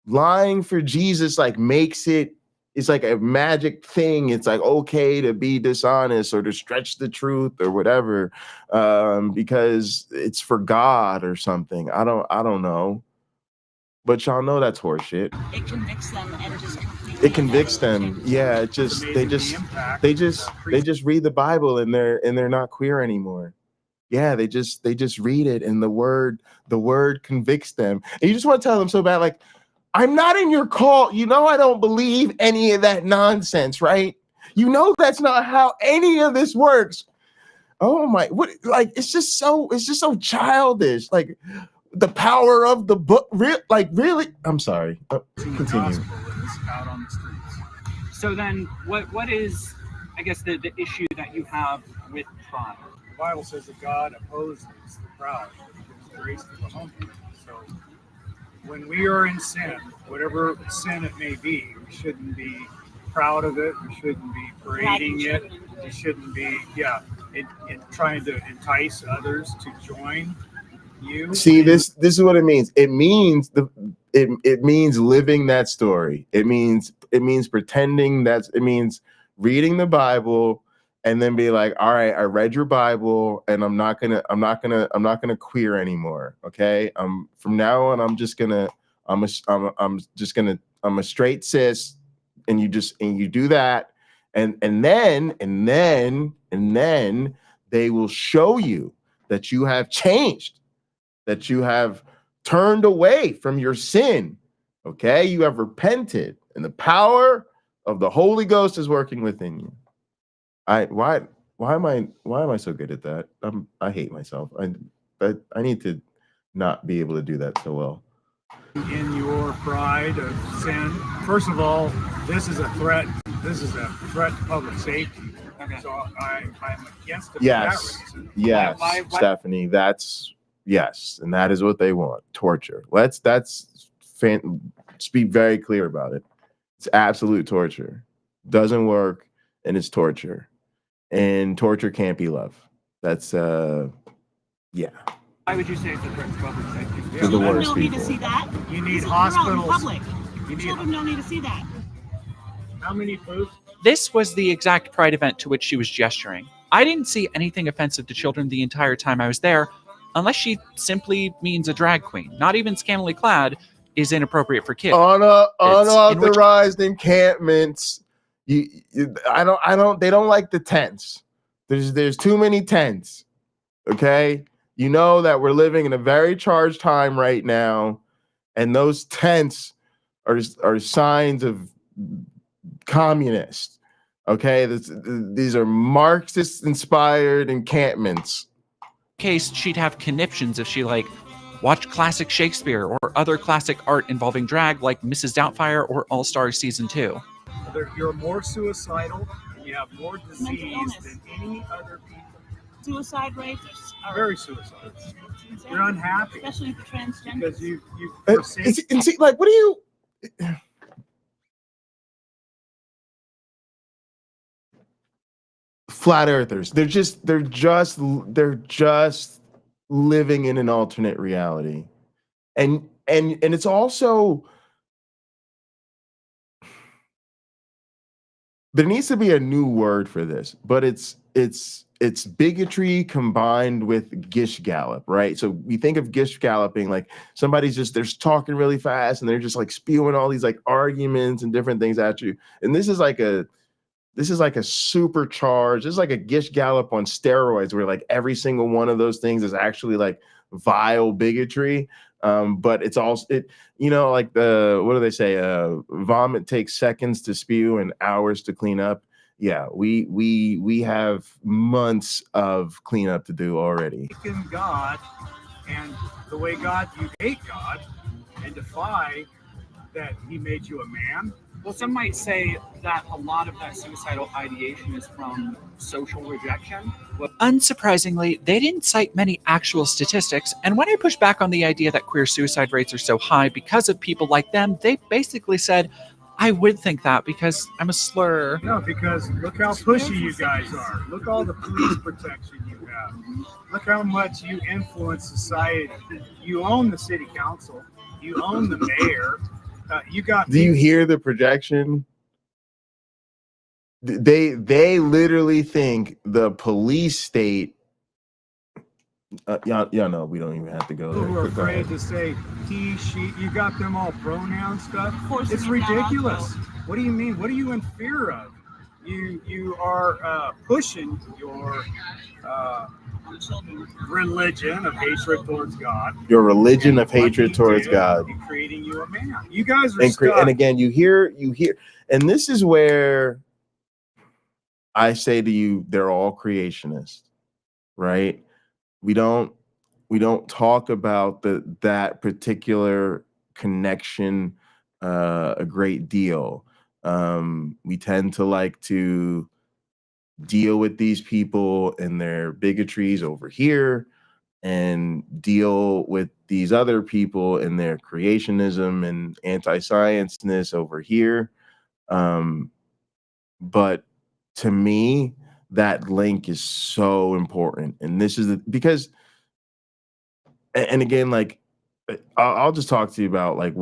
lying for Jesus like makes it. It's like a magic thing. It's like okay to be dishonest or to stretch the truth or whatever, because it's for God or something. I don't know, but y'all know that's horseshit. It convicts them and just. It convicts them. Yeah, they just read the Bible and they're not queer anymore. Yeah, they just read it and the word convicts them. And you just want to tell them so bad, like. I'm not in your cult. You know I don't believe any of that nonsense, right? You know that's not how any of this works. Oh my, what? Like it's just so childish. Like the power of the book. Really? I'm sorry. Continue. Out on the streets. So then, what is, I guess, the issue that you have with pride? The Bible says that God opposes the proud, gives grace to the humble. So. When we are in sin, whatever sin it may be, we shouldn't be proud of it. We shouldn't be parading it. We shouldn't be, trying to entice others to join you. See, this is what it means. It means it means living that story. It means pretending it means reading the Bible and then be like, all right, I read your Bible and I'm not gonna queer anymore. Okay. From now on, I'm a straight cis, and you do that. And then they will show you that you have changed, that you have turned away from your sin. Okay. You have repented and the power of the Holy Ghost is working within you. Why am I so good at that? I hate myself. I need to not be able to do that so well. In your pride of sin, first of all, this is a threat. This is a threat to public safety. Okay. So I'm against it. Yes, for that reason. yes, Why? Stephanie. That's Yes, and that is what they want. Torture. Speak very clear about it. It's absolute torture. Doesn't work, and it's torture. And torture can't be love. That's yeah. Why would you say it's a threat to public safety? They're the worst don't need to people. see that. You need This is out in hospitals. public. You need Children don't need to see that. how many booths? This was the exact Pride event to which she was gesturing. I didn't see anything offensive to children the entire time I was there, unless she simply means a drag queen. Not even scantily clad is inappropriate for kids. Unauthorized encampments. They don't like the tents. There's too many tents. Okay? You know that we're living in a very charged time right now, and those tents are signs of communists. Okay? These are Marxist-inspired encampments. Case she'd have conniptions if she watched classic Shakespeare or other classic art involving drag like Mrs. Doubtfire or All Stars Season 2. You're more suicidal and you have more disease than any other people. Suicide rates are Very suicidal. You're unhappy. Especially for transgenders. Because you And see, like, what do you... Flat earthers. They're just living in an alternate reality. And it's also, there needs to be a new word for this, but it's bigotry combined with gish gallop, right? So we think of gish galloping like somebody's they're talking really fast and they're just like spewing all these like arguments and different things at you. And this is like a supercharged, this is like a gish gallop on steroids where like every single one of those things is actually like vile bigotry. But it's also, like what do they say? Vomit takes seconds to spew and hours to clean up. Yeah, we have months of cleanup to do already. in God, and the way you hate God and defy that he made you a man. Well, some might say that a lot of that suicidal ideation is from social rejection. Unsurprisingly, they didn't cite many actual statistics, and when I pushed back on the idea that queer suicide rates are so high because of people like them, they basically said, I would think that because I'm a slur. No, because look how pushy you guys are. Look all the police protection you have. Look how much you influence society. You own the city council. You own the mayor. Do you hear the projection? They literally think the police state. Y'all know we don't even have to go there. Who are afraid to say he, she. You got them all pronoun stuff. It's ridiculous. What do you mean? What are you in fear of? You are pushing your religion of hatred towards God. Your religion of hatred towards God. And creating you a man. You guys are and again, you hear, and this is where I say to you, they're all creationists, right? We don't talk about that particular connection a great deal. We tend to like to deal with these people and their bigotries over here and deal with these other people and their creationism and anti-science-ness over here. But to me, that link is so important. And this is because, and again, like, I'll just talk to you about like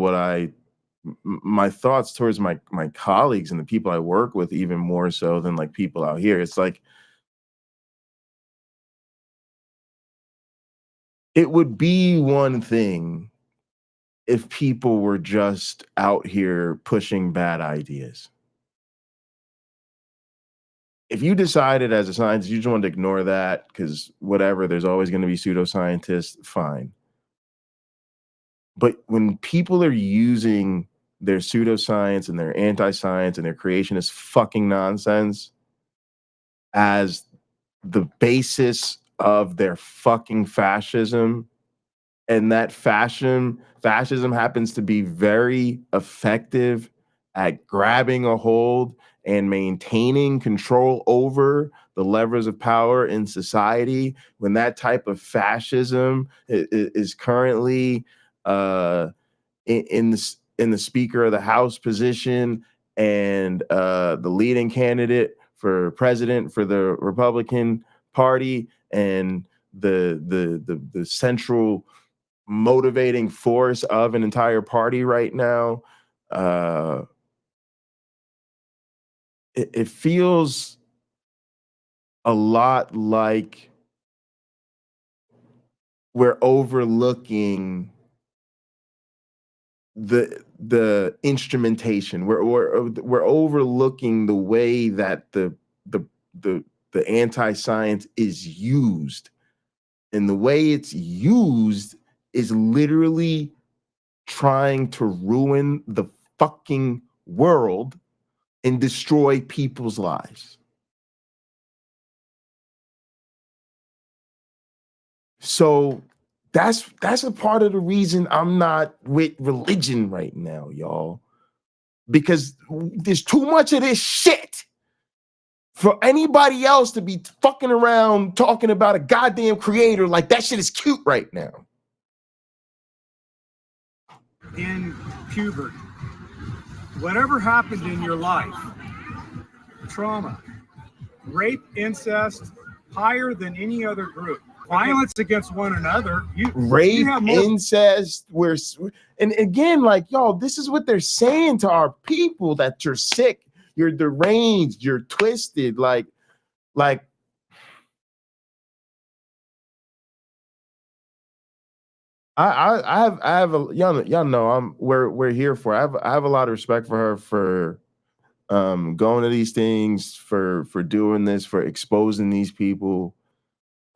my thoughts towards my colleagues and the people I work with, even more so than like people out here. It's like, it would be one thing if people were just out here pushing bad ideas. If you decided as a scientist, you just wanted to ignore that because whatever, there's always going to be pseudoscientists, fine. But when people are using their pseudoscience and their anti-science and their creationist fucking nonsense as the basis of their fucking fascism, and that fascism happens to be very effective at grabbing a hold and maintaining control over the levers of power in society, when that type of fascism is currently in the Speaker of the House position and the leading candidate for president for the Republican Party, and the central motivating force of an entire party right now, it feels a lot like we're overlooking the instrumentation. We're overlooking the way that the anti-science is used, and the way it's used is literally trying to ruin the fucking world and destroy people's lives. So that's a part of the reason I'm not with religion right now, y'all, because there's too much of this shit for anybody else to be fucking around talking about a goddamn creator like that shit is cute right now. In puberty, whatever happened in your life, trauma, rape, incest, higher than any other group. Violence against one another. Rape, incest, and again, like, y'all, this is what they're saying to our people, that you're sick, you're deranged, you're twisted, like I have a y'all know we're here for. I have a lot of respect for her for going to these things, for doing this, for exposing these people.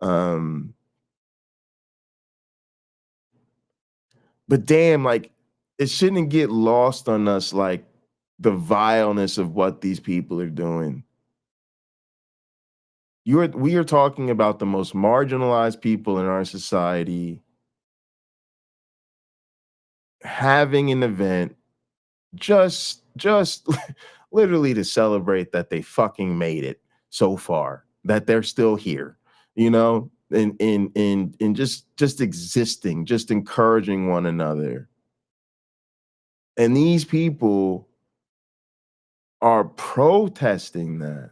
But damn, like, it shouldn't get lost on us, like, the vileness of what these people are doing. We are talking about the most marginalized people in our society having an event just literally to celebrate that they fucking made it so far, that they're still here, you know, and just existing, just encouraging one another. And these people are protesting that.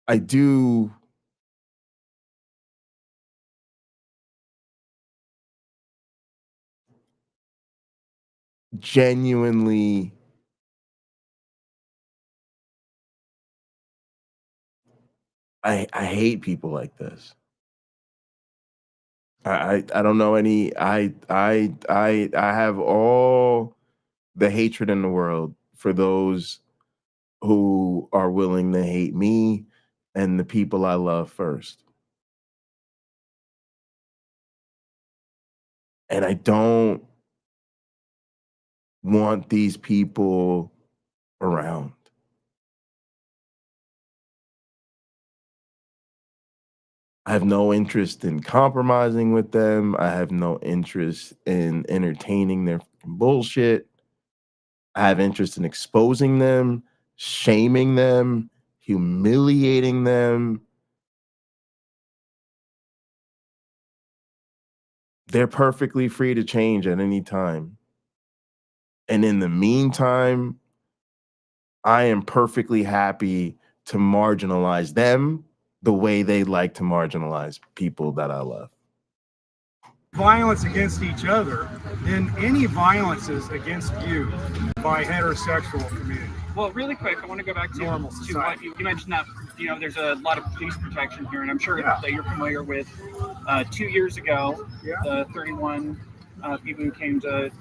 I do genuinely I hate people like this. I don't know any. I have all the hatred in the world for those who are willing to hate me and the people I love first. And I don't want these people around. I have no interest in compromising with them. I have no interest in entertaining their bullshit. I have interest in exposing them, shaming them, humiliating them. They're perfectly free to change at any time. And in the meantime, I am perfectly happy to marginalize them the way they like to marginalize people that I love. Violence against each other, then any violences against you by heterosexual community. Well, really quick, I want to go back to what you mentioned, that there's a lot of police protection here, and I'm sure that you're familiar with 2 years ago, the 31 people who came to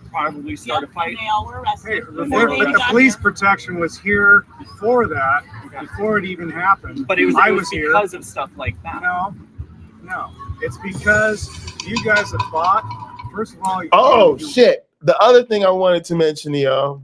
probably start a fight. They all were arrested. The police protection was here before that, before it even happened. But it was here because of stuff like that. No, it's because you guys have thought. First of all, shit. The other thing I wanted to mention to y'all,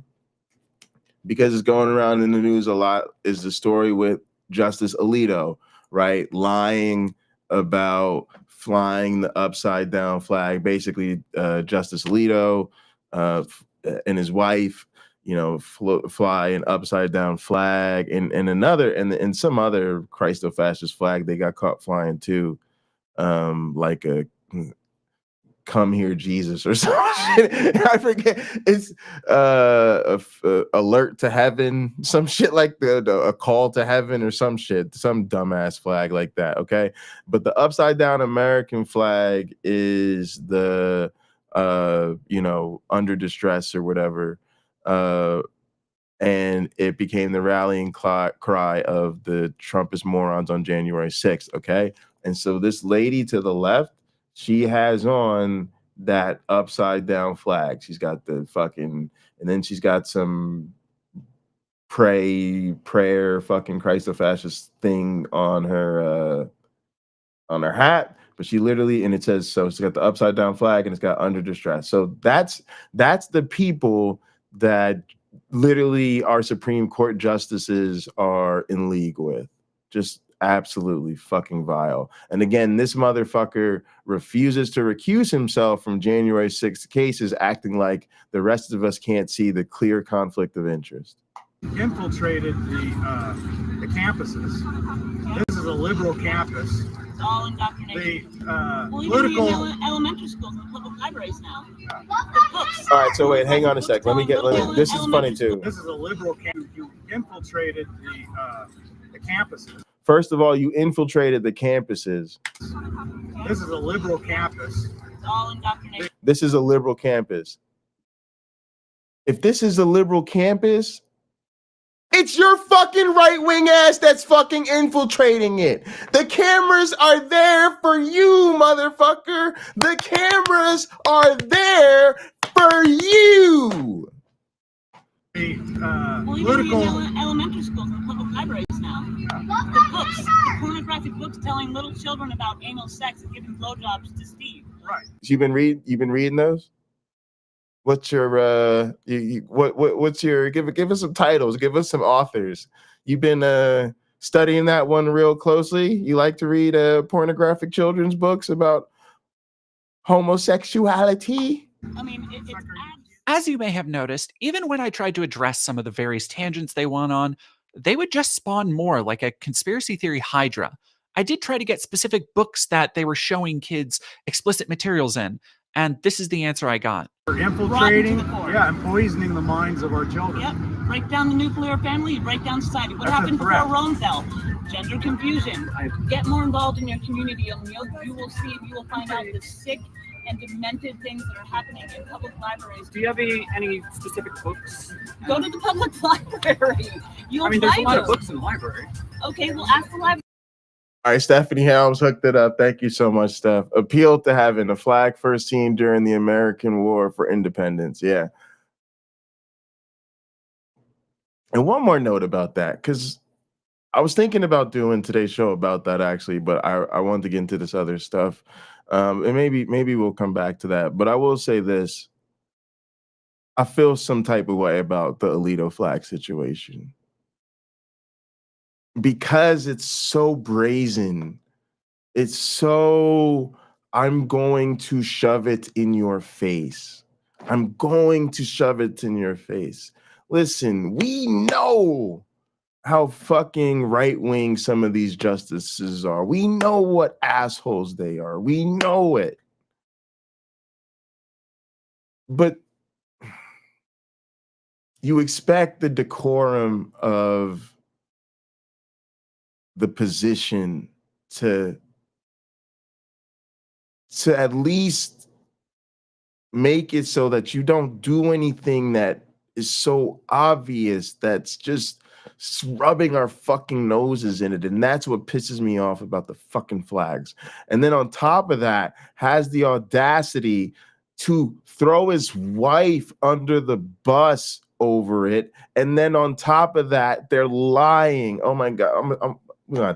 because it's going around in the news a lot, is the story with Justice Alito, right, lying about flying the upside down flag. Basically, Justice Alito and his wife, you know, fly an upside down flag, and some other Christo-fascist flag they got caught flying too, like a "Come Here, Jesus" or some shit. I forget. It's alert to heaven, some shit like a call to heaven or some shit, some dumbass flag like that. Okay, but the upside down American flag is the you know, under distress or whatever, and it became the rallying cry of the Trumpist morons on January 6th. Okay, and so this lady to the left, she has on that upside down flag. She's got the fucking, and then she's got some prayer fucking Christo-fascist thing on her hat. But she literally, and it says, so she's got the upside down flag and it's got under distress. So that's the people that literally our Supreme Court justices are in league with. Just absolutely fucking vile. And again, this motherfucker refuses to recuse himself from January 6th cases, acting like the rest of us can't see the clear conflict of interest. Infiltrated the campuses. This is a liberal campus. It's all indoctrination. The political elementary schools and public libraries now. Books. All right, so wait, hang on a sec. This is funny too. This is a liberal campus. You infiltrated the campuses. First of all, you infiltrated the campuses. This is a liberal campus. It's all indoctrination. This is a liberal campus. If this is a liberal campus, it's your fucking right-wing ass that's fucking infiltrating it. The cameras are there for you, motherfucker. The cameras are there for you. The political elementary schools and public libraries now. The books, the pornographic books telling little children about anal sex and giving blowjobs to Steve. Right. You've been reading those? What's your what's your give us some titles, give us some authors. You've been studying that one real closely. You like to read pornographic children's books about homosexuality? I mean, it's As you may have noticed, even when I tried to address some of the various tangents they went on, they would just spawn more, like a conspiracy theory hydra. I did try to get specific books that they were showing kids explicit materials in, and this is the answer I got. We're infiltrating, and poisoning the minds of our children. Yep, break down the nuclear family, break down society. What happened before Rome fell? Gender confusion. Get more involved in your community, and you will see, you will find out the sick and demented things that are happening in public libraries. Do you have any specific books? Go to the public library. You'll there's a lot find of books in the library. Okay, well, ask the library. All right, Stephanie Helms hooked it up. Thank you so much, Steph. Appeal to having a flag first seen during the American War for Independence. Yeah. And one more note about that, because I was thinking about doing today's show about that actually, but I wanted to get into this other stuff. And maybe we'll come back to that. But I will say this. I feel some type of way about the Alito flag situation. Because it's so brazen. It's so, I'm going to shove it in your face. I'm going to shove it in your face. Listen, we know how fucking right-wing some of these justices are. We know what assholes they are. We know it. But you expect the decorum of the position to at least make it so that you don't do anything that is so obvious that's just rubbing our fucking noses in it. And that's what pisses me off about the fucking flags. And then on top of that, has the audacity to throw his wife under the bus over it. And then on top of that, they're lying. Oh my God. We don't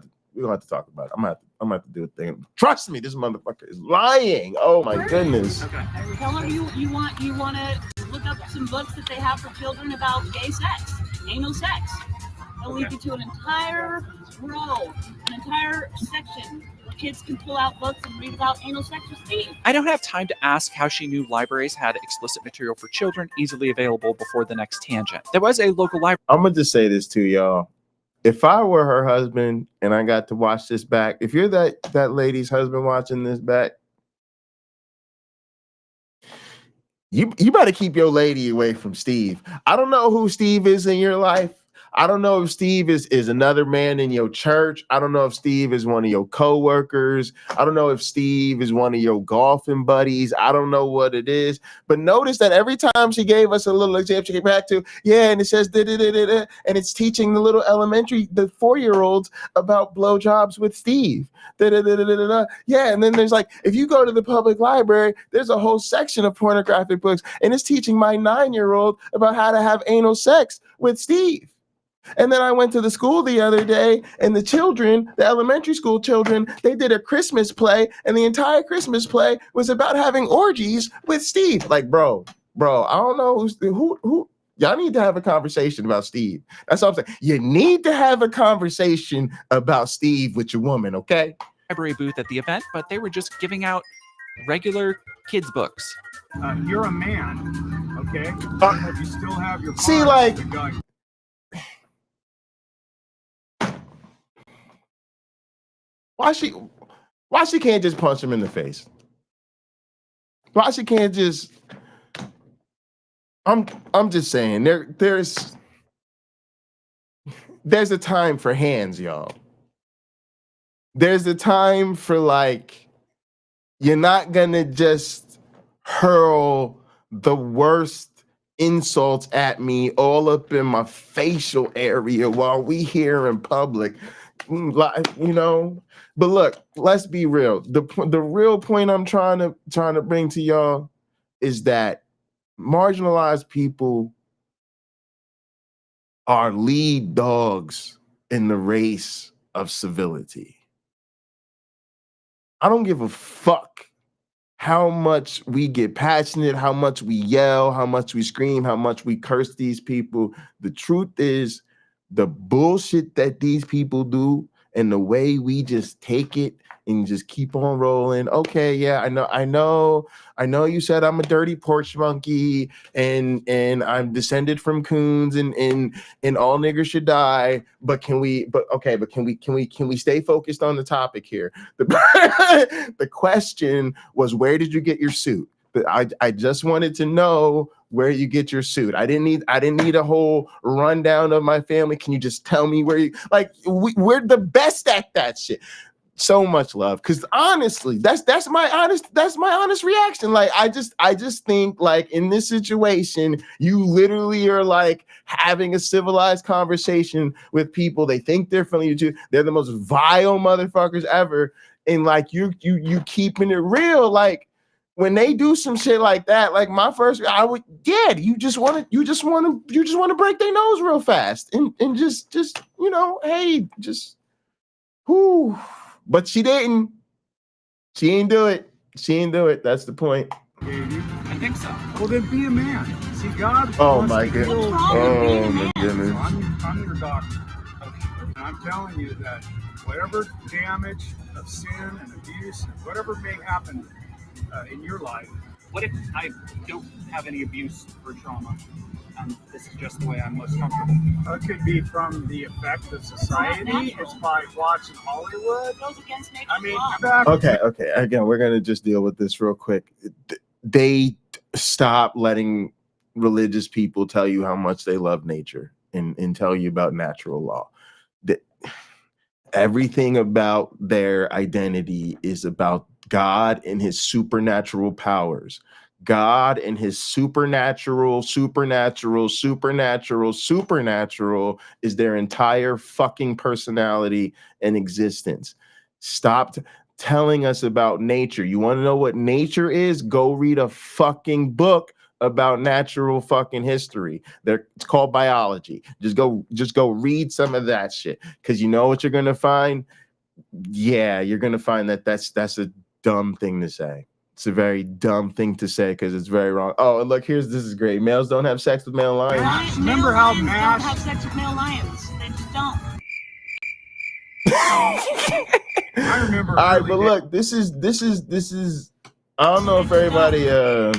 have to talk about it. I'm gonna have to do a thing. Trust me, this motherfucker is lying. Oh my goodness. Okay. Tell her you want to look up some books that they have for children about gay sex, anal sex. It'll lead you to an entire row, an entire section where kids can pull out books and read about anal sex with Steve. I don't have time to ask how she knew libraries had explicit material for children easily available before the next tangent. There was a local library. I'm gonna just say this to y'all. If I were her husband and I got to watch this back, if you're that lady's husband watching this back, you better keep your lady away from Steve. I don't know who Steve is in your life. I don't know if Steve is another man in your church. I don't know if Steve is one of your coworkers. I don't know if Steve is one of your golfing buddies. I don't know what it is. But notice that every time she gave us a little example, she came back to, yeah, and it says, da-da-da-da-da, and it's teaching the 4-year-olds about blowjobs with Steve. Da-da-da-da-da-da. Yeah, and then there's like, if you go to the public library, there's a whole section of pornographic books, and it's teaching my 9-year-old about how to have anal sex with Steve. And then I went to the school the other day, and the children, the elementary school children, they did a Christmas play, and the entire Christmas play was about having orgies with Steve. Like, bro, I don't know who. Y'all need to have a conversation about Steve. That's what I'm saying. You need to have a conversation about Steve with your woman, okay? Library booth at the event, but they were just giving out regular kids' books. You're a man, okay? But you still have your See, parts like, that got you. Why she can't just punch him in the face? Why she can't just? I'm just saying there's a time for hands, y'all. There's a time for, like, you're not gonna just hurl the worst insults at me all up in my facial area while we here in public. Like, you know. But look, let's be real. The real point I'm trying to bring to y'all is that marginalized people are lead dogs in the race of civility. I don't give a fuck how much we get passionate, how much we yell, how much we scream, how much we curse these people. The truth is, the bullshit that these people do and the way we just take it and just keep on rolling. Okay, yeah, I know you said I'm a dirty porch monkey and I'm descended from coons and all niggers should die. But can we stay focused on the topic here? The question was, where did you get your suit? I just wanted to know where you get your suit. I didn't need a whole rundown of my family. Can you just tell me where you, like, we're the best at that shit. So much love. Cause honestly, that's my honest reaction. Like, I just think, like, in this situation, you literally are like having a civilized conversation with people. They think they're friendly to you. They're the most vile motherfuckers ever. And like you keeping it real. Like, when they do some shit like that, like you just want to break their nose real fast and just you know, hey, just whoo. But she didn't. She ain't do it. That's the point. I think so. Well, then be a man. See, God. Oh my goodness. Oh my goodness. I'm your doctor. And I'm telling you that whatever damage of sin and abuse, whatever may happen in your life. What if I don't have any abuse or trauma? This is just the way I'm most comfortable. It could be from the effect of society. It's by watching Hollywood. It goes against nature's I mean, law. Okay. Again, we're gonna just deal with this real quick. They stop letting religious people tell you how much they love nature and tell you about natural law. Everything about their identity is about God and his supernatural powers. God and his supernatural is their entire fucking personality and existence. Stop telling us about nature. You want to know what nature is? Go read a fucking book about natural fucking history. It's called biology. Just go read some of that shit, because you know what you're gonna find. Yeah, you're gonna find that's a dumb thing to say. It's a very dumb thing to say because it's very wrong. Oh, and look, this is great. Males don't have sex with male lions. Remember how Lions mass? don't have sex with male lions. They just don't. I remember. All right, but look, this is. I don't know if everybody. All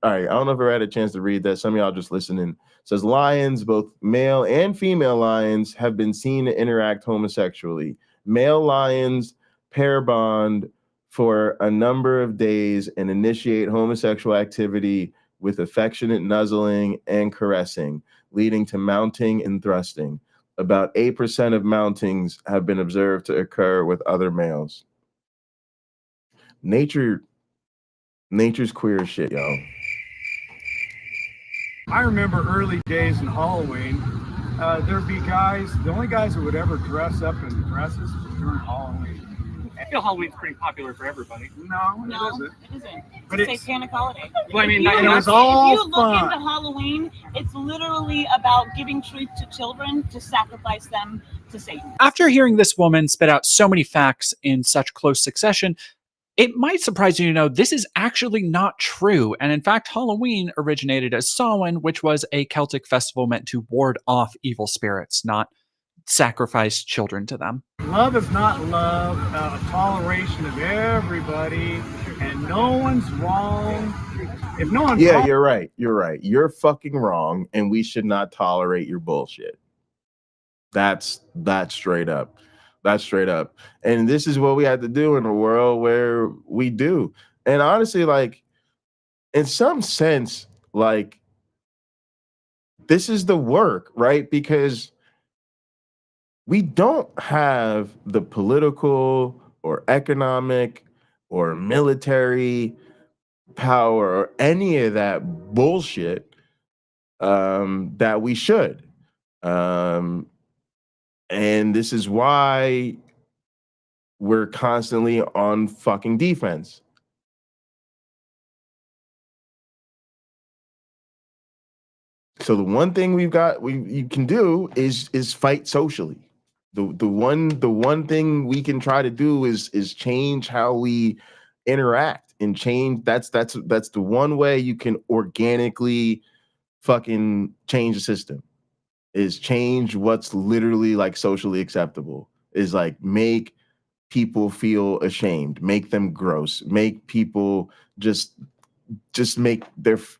right, I don't know if I had a chance to read that. Some of y'all just listening. It says lions, both male and female lions, have been seen to interact homosexually. Male lions pair bond for a number of days and initiate homosexual activity with affectionate nuzzling and caressing, leading to mounting and thrusting. About 8% of mountings have been observed to occur with other males. Nature's queer as shit, y'all. I remember early days in Halloween. There'd be guys. The only guys who would ever dress up in dresses was during Halloween. I feel Halloween's pretty popular for everybody. No, it isn't. It isn't. But It's a it's- satanic holiday. Well, I mean, If it was all If you look fun. into Halloween, it's literally about giving treats to children to sacrifice them to Satan. After hearing this woman spit out so many facts in such close succession, it might surprise you to know this is actually not true. And in fact, Halloween originated as Samhain, which was a Celtic festival meant to ward off evil spirits, not sacrifice children to them. Love is not love, toleration of everybody, and no one's wrong. If no one's Yeah, wrong, you're right. You're right. You're fucking wrong, and we should not tolerate your bullshit. That's straight up. That's straight up. And this is what we have to do in a world where we do. And honestly, like, in some sense, like, this is the work, right? Because we don't have the political or economic or military power or any of that bullshit that we should. And this is why we're constantly on fucking defense. So the one thing you can do is fight socially. The one thing we can try to do is change how we interact and change. That's the one way you can organically fucking change the system. Is change what's literally like socially acceptable. Is like make people feel ashamed, make them gross, make people just make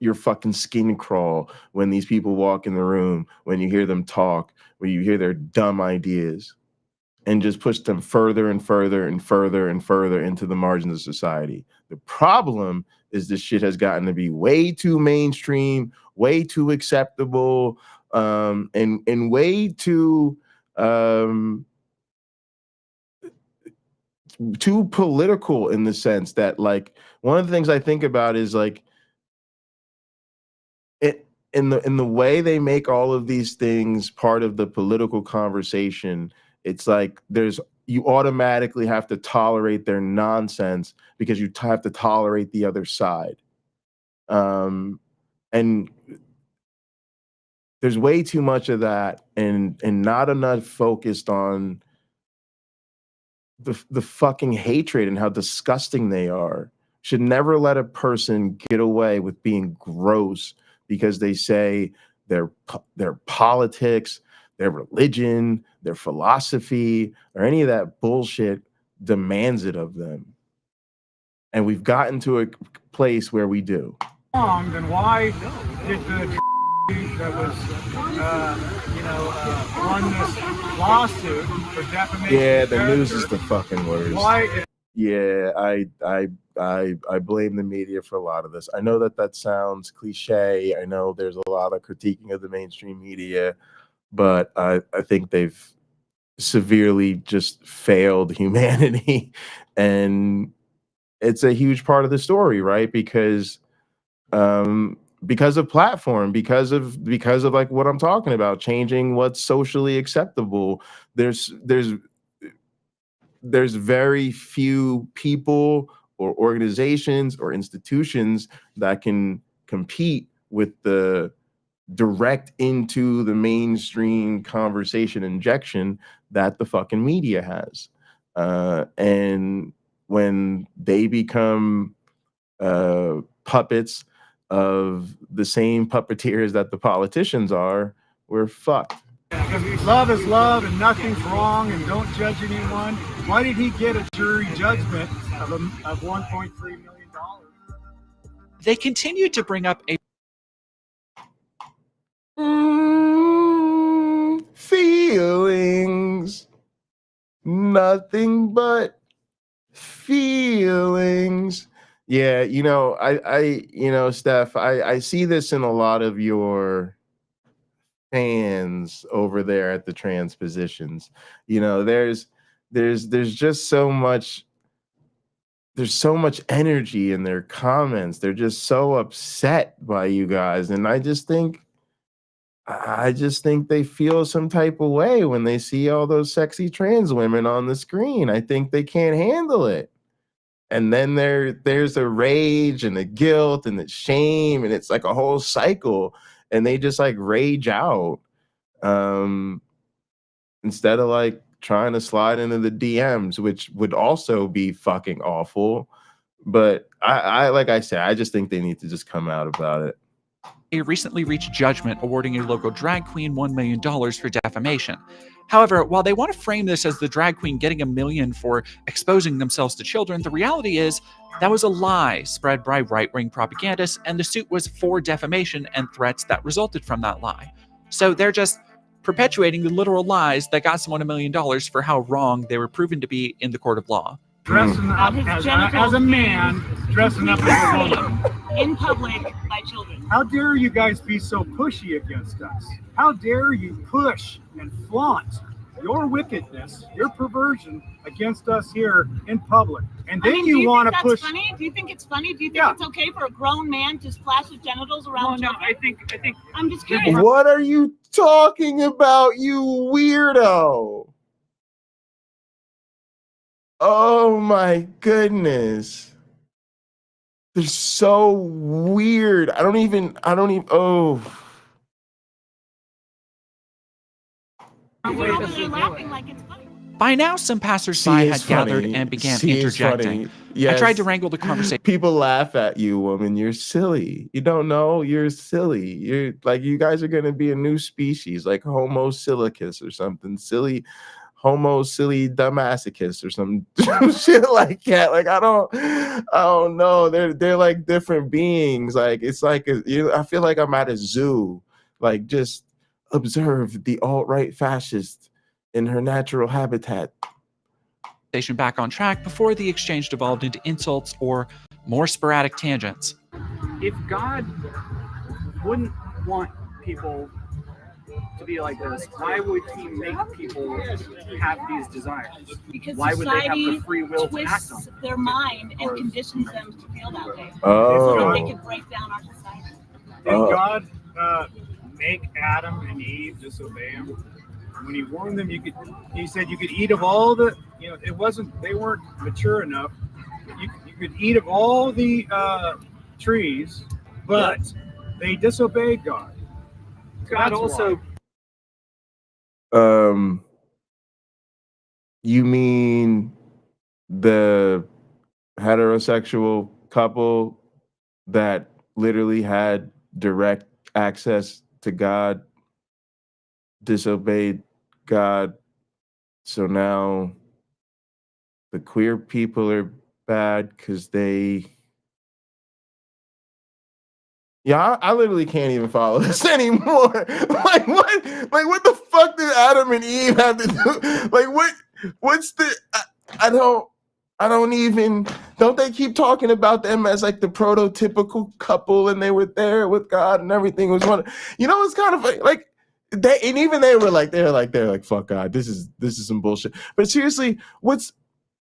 your fucking skin crawl when these people walk in the room, when you hear them talk, when you hear their dumb ideas, and just push them further and further and further and further into the margins of society. The problem is this shit has gotten to be way too mainstream, way too acceptable, and way too too political in the sense that, like, one of the things I think about is like it in the way they make all of these things part of the political conversation. It's like you automatically have to tolerate their nonsense because you have to tolerate the other side. And there's way too much of that and not enough focused on the fucking hatred and how disgusting they are. Should never let a person get away with being gross because they say their politics, their religion, their philosophy, or any of that bullshit demands it of them. And we've gotten to a place where we do. wrong, then why did the that was, won this lawsuit for defamation? Yeah, of the news character? is the fucking worst. Why? Yeah, I blame the media for a lot of this. I know that sounds cliche. I know there's a lot of critiquing of the mainstream media, but I think they've severely just failed humanity, and it's a huge part of the story, right? Because of platform, because of like what I'm talking about, changing what's socially acceptable. There's very few people or organizations or institutions that can compete with the direct into the mainstream conversation injection that the fucking media has. And when they become puppets of the same puppeteers that the politicians are, we're fucked. If love is love and nothing's wrong and don't judge anyone, why did he get a jury judgment of $1.3 million? They continued to bring up a Feelings, nothing but feelings. Yeah, Steph, I see this in a lot of your fans over there at the transpositions. There's just so much. There's so much energy in their comments. They're just so upset by you guys, and I just think they feel some type of way when they see all those sexy trans women on the screen. I think they can't handle it. And then there's a rage and a guilt and the shame, and it's like a whole cycle, and they just like rage out instead of like trying to slide into the DMs, which would also be fucking awful. But I like I said, I just think they need to just come out about it. a recently reached judgment awarding a local drag queen $1 million for defamation. However, while they want to frame this as the drag queen getting $1 million for exposing themselves to children, the reality is that was a lie spread by right-wing propagandists, and the suit was for defamation and threats that resulted from that lie. So they're just perpetuating the literal lies that got someone $1 million for how wrong they were proven to be in the court of law. Dressing up as a man, dressing up as a woman. In public by children. How dare you guys be so pushy against us? How dare you push and flaunt your wickedness, your perversion against us here in public? And then you want to push. Funny? Do you think it's funny? Do you think it's okay for a grown man to splash his genitals around children? I think. I'm just curious. What are you talking about, you weirdo? Oh my goodness. They're so weird. I don't even, oh. You're laughing like it's funny. By now, some passersby had gathered and began interjecting. Yes. I tried to wrangle the conversation. People laugh at you, woman. You're silly. You don't know. You're silly. You're like, you guys are going to be a new species, like Homo silicus or something. Silly. Homo silly dumbmasochist or some shit like that. Like I don't know. They're like different beings. Like it's like I feel like I'm at a zoo. Like just observe the alt-right fascist in her natural habitat. Station back on track before the exchange devolved into insults or more sporadic tangents. If God wouldn't want people to be like this, why would he make people have these desires? Because why would they have the free will to act on twists them? their mind and conditions them to feel that way. Oh. So that they can break down our society. Did God make Adam and Eve disobey him? When he warned them, he said you could eat of all the, they weren't mature enough. You could eat of all the trees, but they disobeyed God. God also. You mean the heterosexual couple that literally had direct access to God disobeyed God, so now the queer people are bad because they... Yeah, I literally can't even follow this anymore. Like what the fuck did Adam and Eve have to do? Like what's the don't they keep talking about them as like the prototypical couple, and they were there with God and everything was one. It's kind of like they were like fuck God, this is some bullshit. But seriously, what's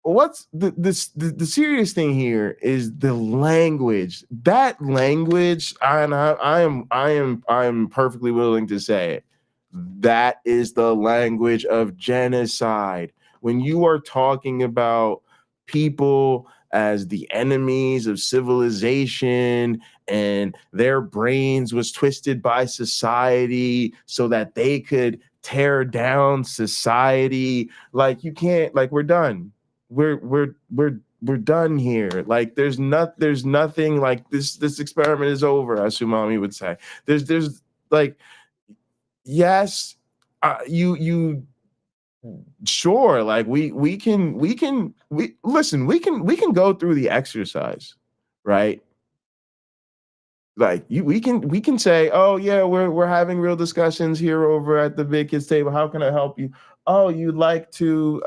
the serious thing here is the language. That language, and I am perfectly willing to say it. That is the language of genocide. When you are talking about people as the enemies of civilization and their brains was twisted by society so that they could tear down society, like you can't, like we're done. We're we're done here. Like there's nothing like this experiment is over, as Sumami would say. There's like, yes, you sure, like we can listen, we can go through the exercise, right? Like we can say, oh yeah, we're having real discussions here over at the Big Kids table. How can I help you? Oh, you'd like to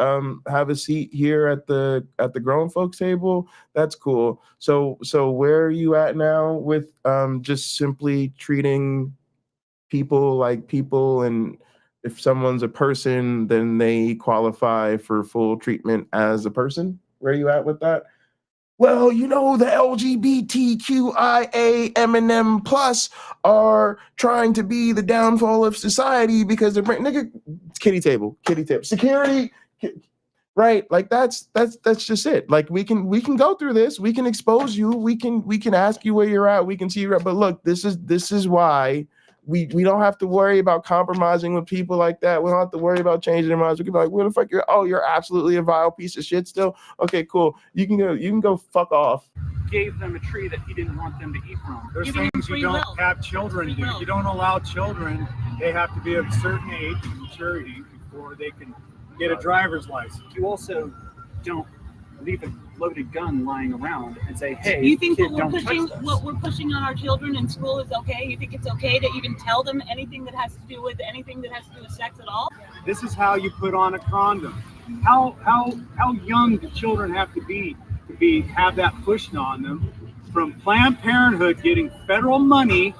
have a seat here at the grown folks table? That's cool. So where are you at now with just simply treating people like people, and if someoe's a person, then they qualify for full treatment as a person? Where are you at with that? Well, you know, the LGBTQIA M&M plus are trying to be the downfall of society because they're nigga, kitty table, security, right? Like that's just it. Like we can go through this, we can expose you, we can ask you where you're at, we can see you're at, but look, this is why we don't have to worry about compromising with people like that. We don't have to worry about changing their minds. We can be like, where the fuck you're absolutely a vile piece of shit still. Okay, cool. You can go fuck off. Gave them a tree that he didn't want them to eat from. There's things you don't have children do. You don't allow children. They have to be of a certain age and maturity before they can get a driver's license. You also don't leave a loaded gun lying around and say, hey, you think kid, what we're pushing on our children in school is okay? You think it's okay to even tell them anything that has to do with sex at all? This is how you put on a condom. How young do children have to have that pushed on them from Planned Parenthood getting federal money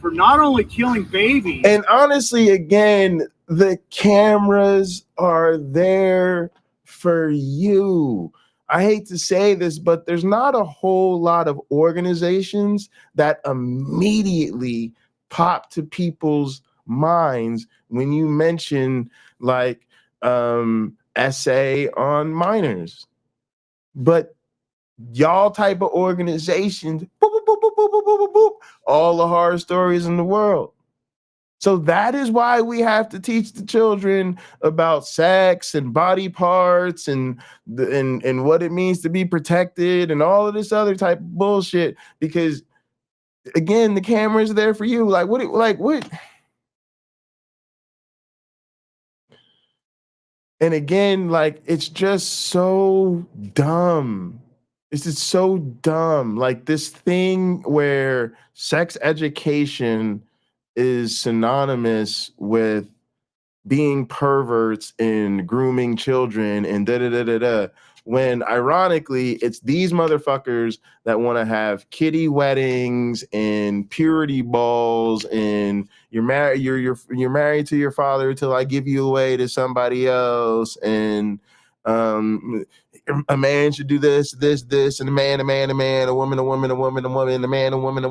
for not only killing babies. And honestly, again, the cameras are there for you. I hate to say this, but there's not a whole lot of organizations that immediately pop to people's minds when you mention like essay on minors. But y'all type of organizations, boop, boop, boop, boop, boop, boop, boop, boop, all the horror stories in the world. So that is why we have to teach the children about sex and body parts and what it means to be protected and all of this other type of bullshit. Because again, the camera's there for you. Like what? And again, like it's just so dumb. This is so dumb. Like this thing where sex education is synonymous with being perverts and grooming children and when ironically it's these motherfuckers that want to have kiddie weddings and purity balls and you're married to your father till I give you away to somebody else, and a man should do this, and a man, a woman, a man, a woman, a man, a man, a woman, a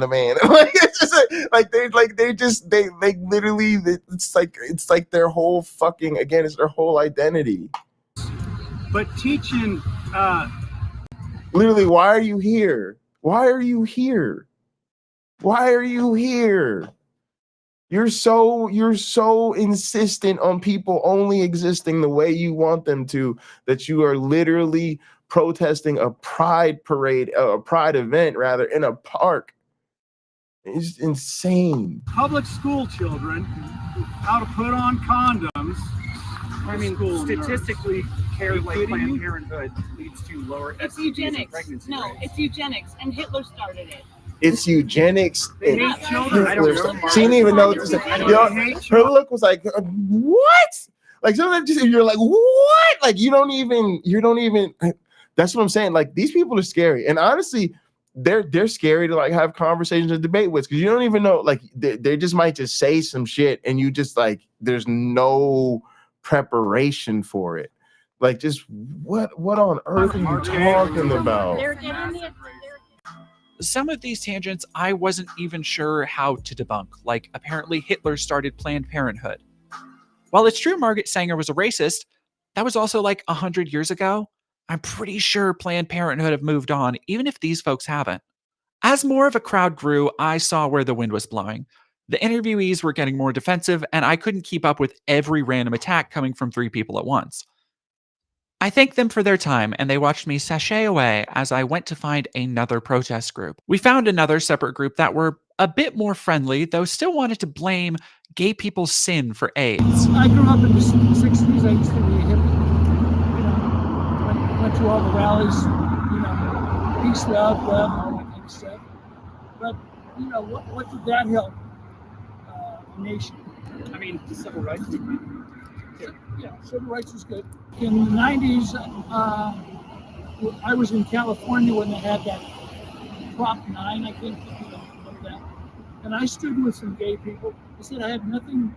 man. Like it's just like they literally, it's like their whole fucking, again, it's their whole identity. But teaching, literally, why are you here? Why are you here? Why are you here? You're so insistent on people only existing the way you want them to, that you are literally protesting a pride parade, a pride event rather, in a park. It's insane. Public school children, how to put on condoms. I mean, statistically, care like Planned Parenthood leads to lower It's STDs and eugenics. pregnancy No, rates. it's eugenics, and Hitler started it. It's eugenics. They hate children. I don't know. She didn't even know what to say. Her look was like, what? Like sometimes you're like, what? Like you don't even. That's what I'm saying. Like these people are scary, and honestly, they're scary to like have conversations and debate with, because you don't even know. Like they just might just say some shit, and you just like there's no preparation for it. Like just what on earth are you talking about? Some of these tangents I wasn't even sure how to debunk, like apparently Hitler started Planned Parenthood. While it's true Margaret Sanger was a racist, that was also like 100 years ago. I'm pretty sure Planned Parenthood have moved on, even if these folks haven't. As more of a crowd grew, I saw where the wind was blowing. The interviewees were getting more defensive, and I couldn't keep up with every random attack coming from 3 people at once. I thanked them for their time, and they watched me sashay away as I went to find another protest group. We found another separate group that were a bit more friendly, though still wanted to blame gay people's sin for AIDS. I grew up in the 60s. I used to be a hippie. You know, went to all the rallies, you know, peace, love, all that kind of stuff. But, you know, what did that help the nation? I mean, the civil rights movement. Yeah, civil rights was good. In the 90s, I was in California when they had that Prop 9, I think, of that. And I stood with some gay people. I said I had nothing,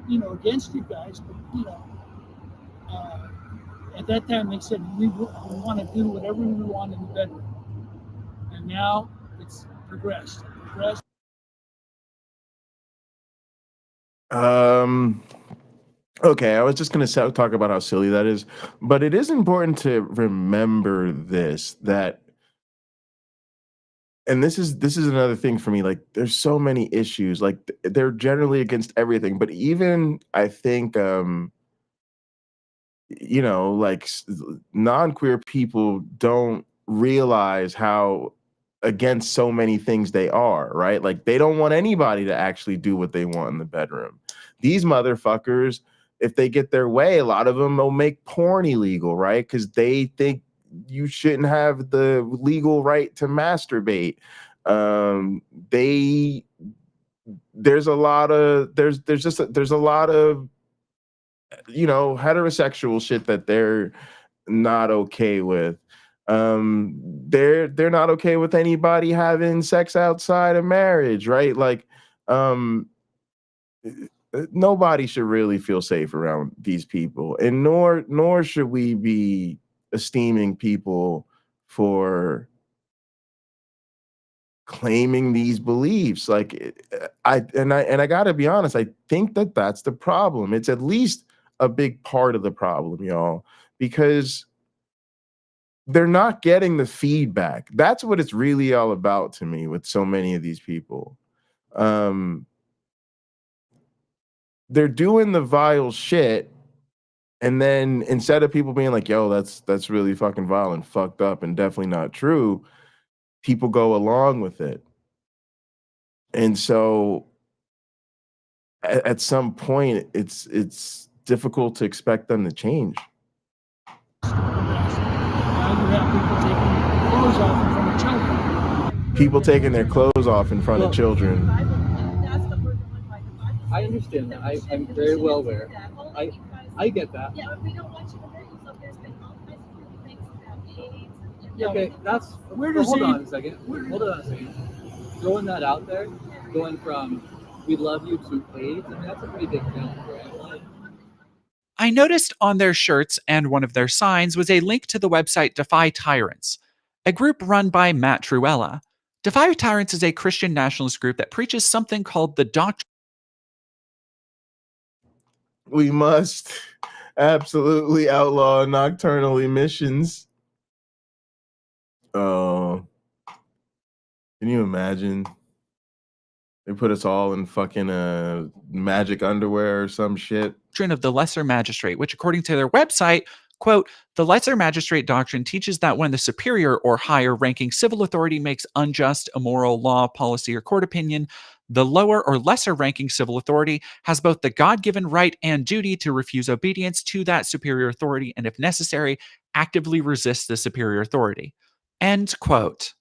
you know, against you guys, but, you know, at that time they said we want to do whatever we want in the bedroom. And now it's progressed. Okay, I was just going to talk about how silly that is, but it is important to remember this, that, and this is another thing for me, like there's so many issues, like they're generally against everything, but even I think you know, like non-queer people don't realize how against so many things they are, right? Like they don't want anybody to actually do what they want in the bedroom. These motherfuckers, if they get their way, a lot of them will make porn illegal, right? Because they think you shouldn't have the legal right to masturbate. There's a lot of you know, heterosexual shit that they're not okay with. They're not okay with anybody having sex outside of marriage, right? Like nobody should really feel safe around these people, and nor should we be esteeming people for claiming these beliefs. Like I gotta be honest, I think that that's the problem. It's at least a big part of the problem, y'all, because they're not getting the feedback. That's what it's really all about to me with so many of these people. They're doing the vile shit, and then instead of people being like, yo, that's really fucking vile and fucked up and definitely not true, people go along with it. And so at some point it's difficult to expect them to change. People taking their clothes off in front of children. I understand that. I'm very well aware. I get that. Yeah, but we don't want you to hurt yourself. There's been all kinds of different things about AIDS. Yeah, okay, that's. Hold on a second. Hold on a second. Throwing that out there, going from "we love you" to AIDS, I mean, that's a pretty big jump, right? I noticed on their shirts and one of their signs was a link to the website Defy Tyrants, a group run by Matt Truella. Defy Tyrants is a Christian nationalist group that preaches something called the doctrine. We must absolutely outlaw nocturnal emissions. Oh, can you imagine? They put us all in fucking magic underwear or some shit. Of the lesser magistrate, which according to their website, quote, the lesser magistrate doctrine teaches that when the superior or higher ranking civil authority makes unjust, immoral law, policy, or court opinion, the lower or lesser ranking civil authority has both the God-given right and duty to refuse obedience to that superior authority and, if necessary, actively resist the superior authority. End quote.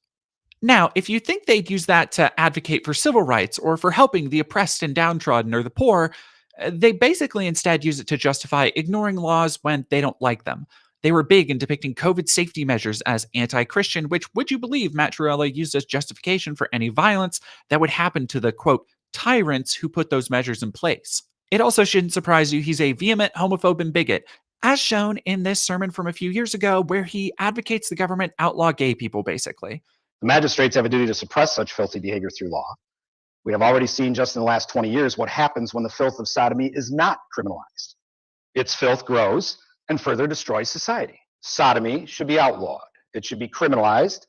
Now, if you think they'd use that to advocate for civil rights or for helping the oppressed and downtrodden or the poor, they basically instead use it to justify ignoring laws when they don't like them. They were big in depicting COVID safety measures as anti-Christian, which, would you believe, Matt Truella used as justification for any violence that would happen to the, quote, tyrants who put those measures in place. It also shouldn't surprise you he's a vehement homophobe and bigot, as shown in this sermon from a few years ago where he advocates the government outlaw gay people, basically. The magistrates have a duty to suppress such filthy behavior through law. We have already seen just in the last 20 years what happens when the filth of sodomy is not criminalized. Its filth grows and further destroys society. Sodomy should be outlawed. It should be criminalized.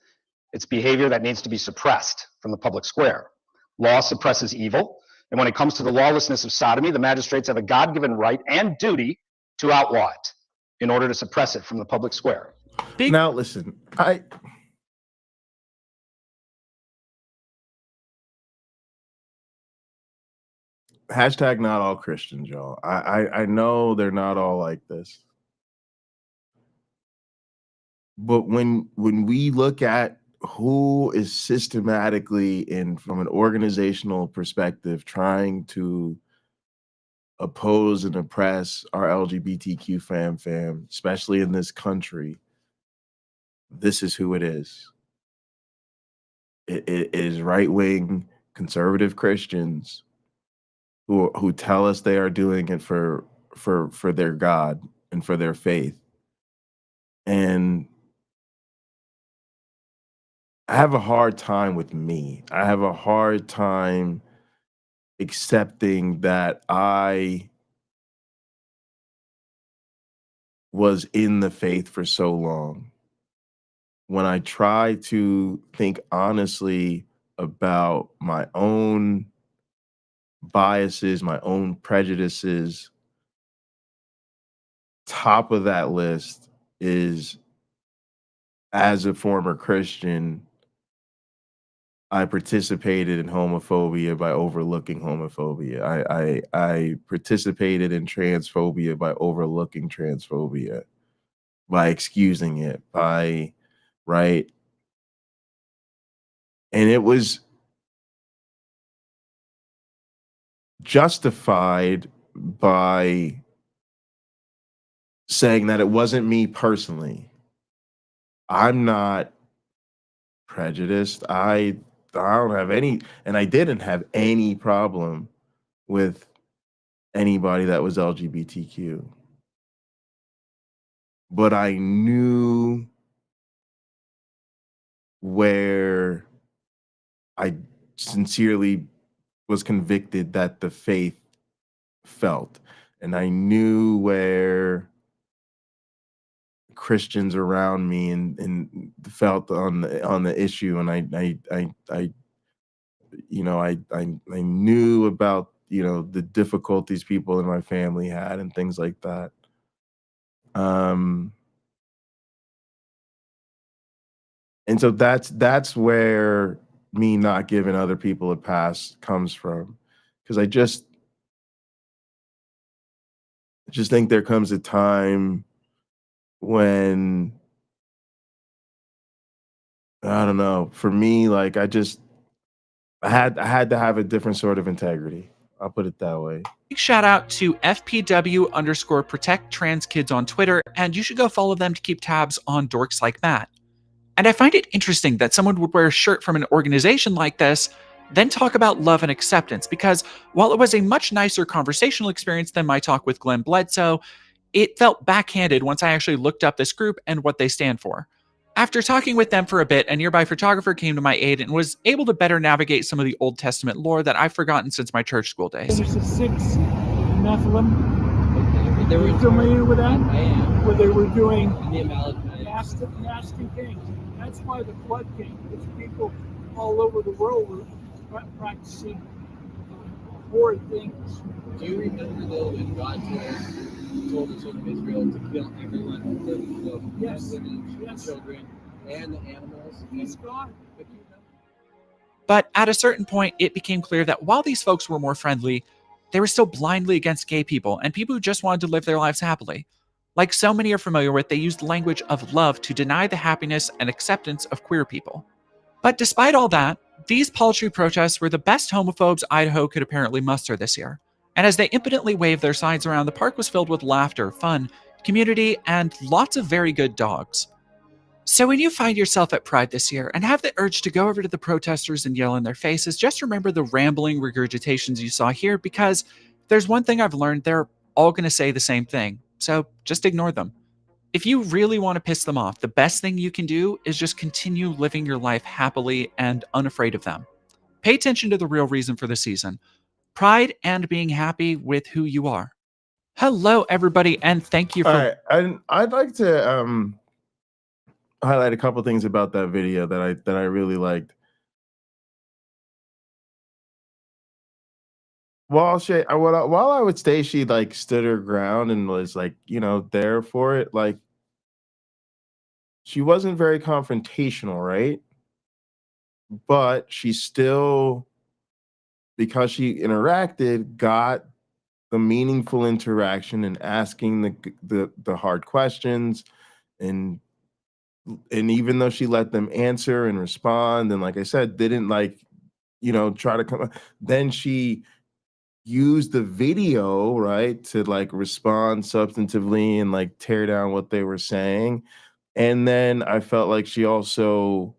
It's behavior that needs to be suppressed from the public square. Law suppresses evil, and when it comes to the lawlessness of sodomy, the magistrates have a God-given right and duty to outlaw it. in order to suppress it from the public square. Now, listen, hashtag not all Christians, y'all. I know they're not all like this. But when we look at who is systematically from an organizational perspective trying to oppose and oppress our LGBTQ fam, especially in this country, this is who it is. It is right-wing conservative Christians who tell us they are doing it for their God and for their faith. And I have a hard time with me. I have a hard time accepting that I was in the faith for so long. When I try to think honestly about my own biases, my own prejudices, top of that list is, as a former Christian, I participated in homophobia by overlooking homophobia. I participated in transphobia by overlooking transphobia, by excusing it, right? And it was justified by saying that it wasn't me personally. I'm not prejudiced. I don't have any, and I didn't have any problem with anybody that was LGBTQ. But I knew where I sincerely was convicted that the faith felt. And I knew where Christians around me and felt on the issue. And I knew about, the difficulties people in my family had and things like that. And so that's where me not giving other people a pass comes from. Because I just think there comes a time when, I don't know, for me, like I had to have a different sort of integrity. I'll put it that way. Big shout out to FPW_protect trans kids on Twitter, and you should go follow them to keep tabs on dorks like that. And I find it interesting that someone would wear a shirt from an organization like this, then talk about love and acceptance, because while it was a much nicer conversational experience than my talk with Glenn Bledsoe, it felt backhanded once I actually looked up this group and what they stand for. After talking with them for a bit, a nearby photographer came to my aid and was able to better navigate some of the Old Testament lore that I've forgotten since my church school days. There's a 6 Nephilim. Are you familiar with that? I am. Where they were doing The Amalekites. nasty things. That's why the flood came. Because people all over the world were practicing horrid things. Do you remember though when God told the children of Israel to kill everyone, the Yes. women, Yes. children, and the animals? He's God. But at a certain point, it became clear that while these folks were more friendly, they were still blindly against gay people and people who just wanted to live their lives happily. Like so many are familiar with, they used language of love to deny the happiness and acceptance of queer people. But despite all that, these paltry protests were the best homophobes Idaho could apparently muster this year. And as they impotently waved their signs around, the park was filled with laughter, fun, community, and lots of very good dogs. So when you find yourself at Pride this year and have the urge to go over to the protesters and yell in their faces, just remember the rambling regurgitations you saw here, because if there's one thing I've learned, they're all going to say the same thing. So just ignore them. If you really want to piss them off, the best thing you can do is just continue living your life happily and unafraid of them. Pay attention to the real reason for the season: pride and being happy with who you are. Hello, everybody, and thank you for... All right, and I'd like to highlight a couple things about that video that I really liked. while I would say she like stood her ground and was like, there for it, like she wasn't very confrontational, right? But she still, because she interacted, got the meaningful interaction and asking the hard questions, and even though she let them answer and respond, and like I said, didn't like, try to come, then she used the video, right, to like respond substantively and like tear down what they were saying. And then I felt like she also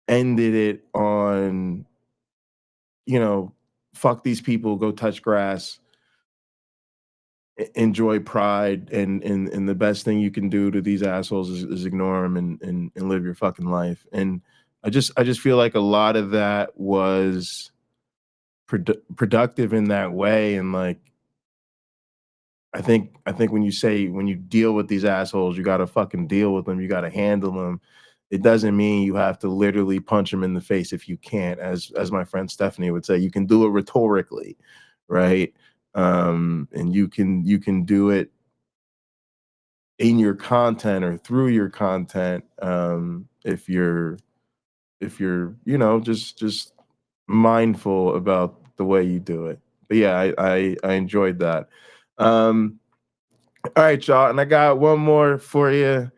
ended it on, fuck these people, go touch grass, enjoy pride, and the best thing you can do to these assholes is ignore them and live your fucking life. And I just feel like a lot of that was productive in that way. And like, I think when you deal with these assholes, you got to fucking deal with them. You got to handle them. It doesn't mean you have to literally punch them in the face if you can't. As my friend Stephanie would say, you can do it rhetorically, right? And you can do it in your content or through your content, if you're just mindful about the way you do it. But yeah, I enjoyed that. All right, y'all, and I got one more for you.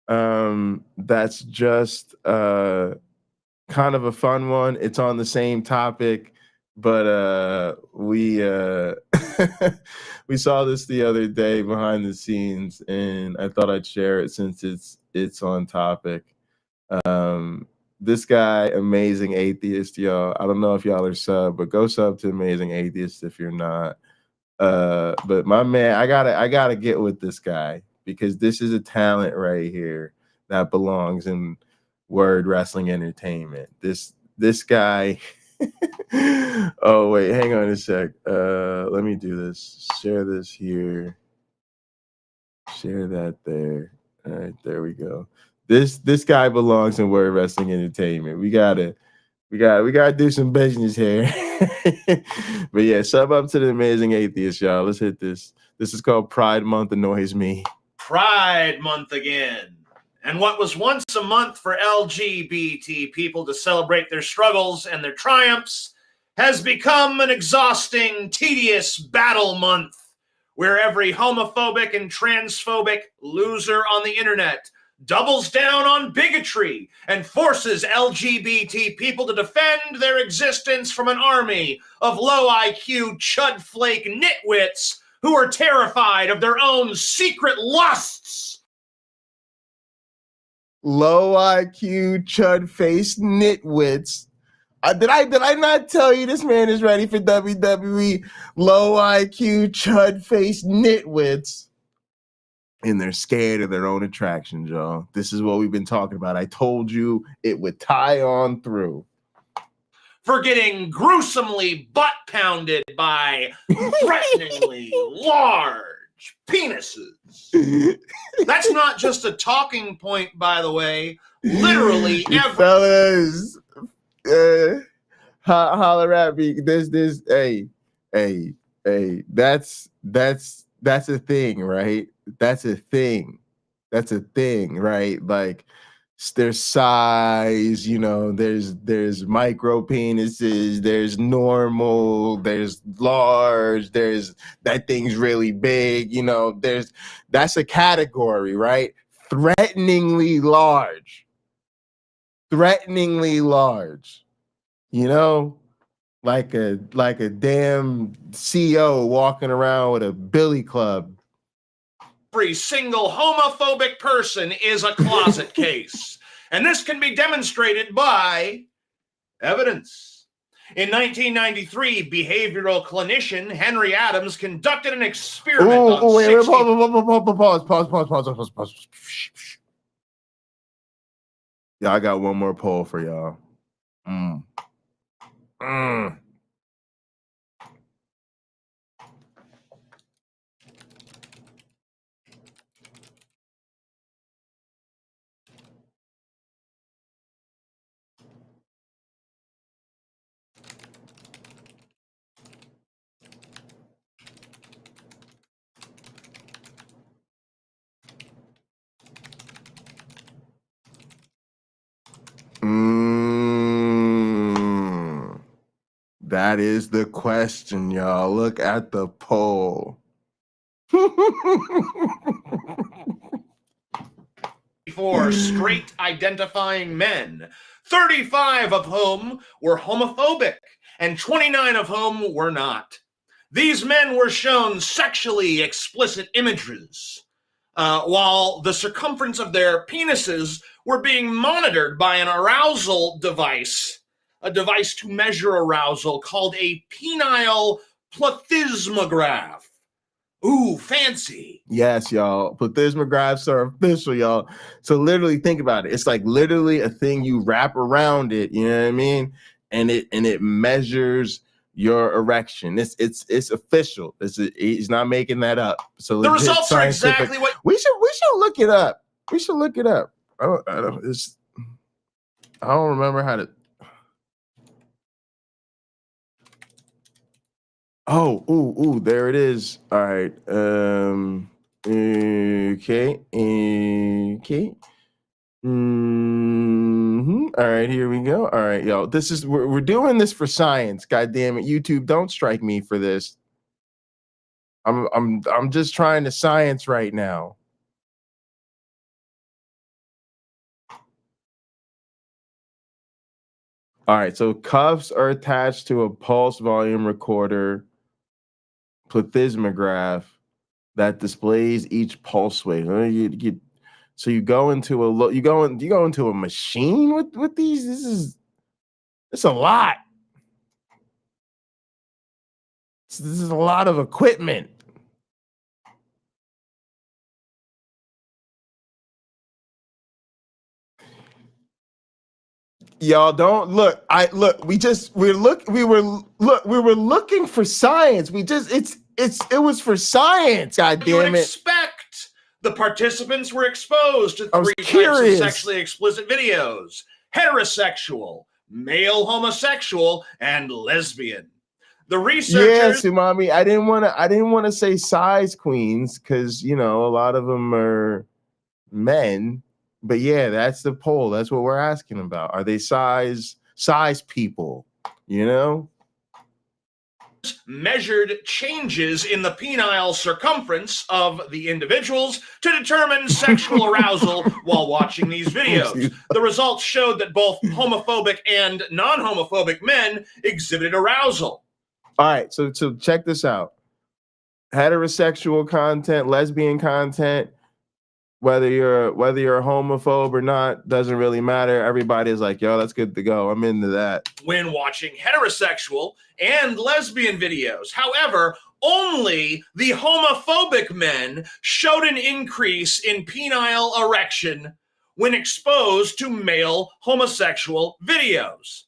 That's just kind of a fun one. It's on the same topic, but we we saw this the other day behind the scenes, and I thought I'd share it since it's on topic. This guy, Amazing Atheist, y'all. I don't know if y'all are sub, but go sub to Amazing Atheist if you're not. But my man, I gotta get with this guy, because this is a talent right here that belongs in word wrestling entertainment. This guy. Oh wait, hang on a sec. Let me do this. Share this here. Share that there. All right, there we go. This guy belongs in word wrestling entertainment. We gotta do some business here. But yeah, sub up to the Amazing Atheist, y'all. Let's hit this. This is called Pride Month Annoys Me. Pride Month again. And what was once a month for LGBT people to celebrate their struggles and their triumphs has become an exhausting, tedious battle month, where every homophobic and transphobic loser on the internet doubles down on bigotry and forces LGBT people to defend their existence from an army of low IQ chudflake nitwits who are terrified of their own secret lusts. Low IQ chud face nitwits. Did I not tell you this man is ready for WWE? Low IQ chud face nitwits. And they're scared of their own attractions, y'all. This is what we've been talking about. I told you it would tie on through. For getting gruesomely butt-pounded by threateningly large penises. That's not just a talking point, by the way. Literally, fellas, holler at me. This, hey, that's a thing, right? That's a thing, right? Like, there's size, there's micro penises, there's normal, there's large, there's that thing's really big, that's a category, right? Threateningly large, like a damn CEO walking around with a billy club. Every single homophobic person is a closet case. And this can be demonstrated by evidence. In 1993, behavioral clinician Henry Adams conducted an experiment on 60... Pause. Yeah, I got one more poll for y'all. That is the question, y'all. Look at the poll. For straight identifying men, 35 of whom were homophobic and 29 of whom were not. These men were shown sexually explicit images, while the circumference of their penises were being monitored by an arousal device, a device to measure arousal called a penile plethysmograph. Ooh, fancy. Yes, y'all. Plethysmographs are official, y'all. So literally think about it. It's like literally a thing you wrap around it, you know what I mean? And it measures your erection. It's official. He's not making that up. So The results are exactly what we should look it up. We should look it up. I don't remember how to. Oh, ooh, there it is. All right. Okay. All right, here we go. All right, y'all. We're doing this for science. God damn it, YouTube! Don't strike me for this. I'm just trying to science right now. All right, so cuffs are attached to a pulse volume recorder plethysmograph that displays each pulse wave. So you go into a machine with these. It's a lot. This is a lot of equipment. Y'all don't look. We were looking for science. It was for science. God you would damn it. expect. The participants were exposed to I was 3 types curious. of sexually explicit videos: heterosexual, male homosexual, and lesbian. The researchers Yeah, Sumami. I didn't want to say size queens because a lot of them are men. But yeah, that's the poll. That's what we're asking about. Are they size people? measured changes in the penile circumference of the individuals to determine sexual arousal while watching these videos. The results showed that both homophobic and non-homophobic men exhibited arousal. All right, so check this out. Heterosexual content, lesbian content, whether you're a homophobe or not, doesn't really matter. Everybody's like, yo, that's good to go. I'm into that. When watching heterosexual and lesbian videos. However, only the homophobic men showed an increase in penile erection when exposed to male homosexual videos.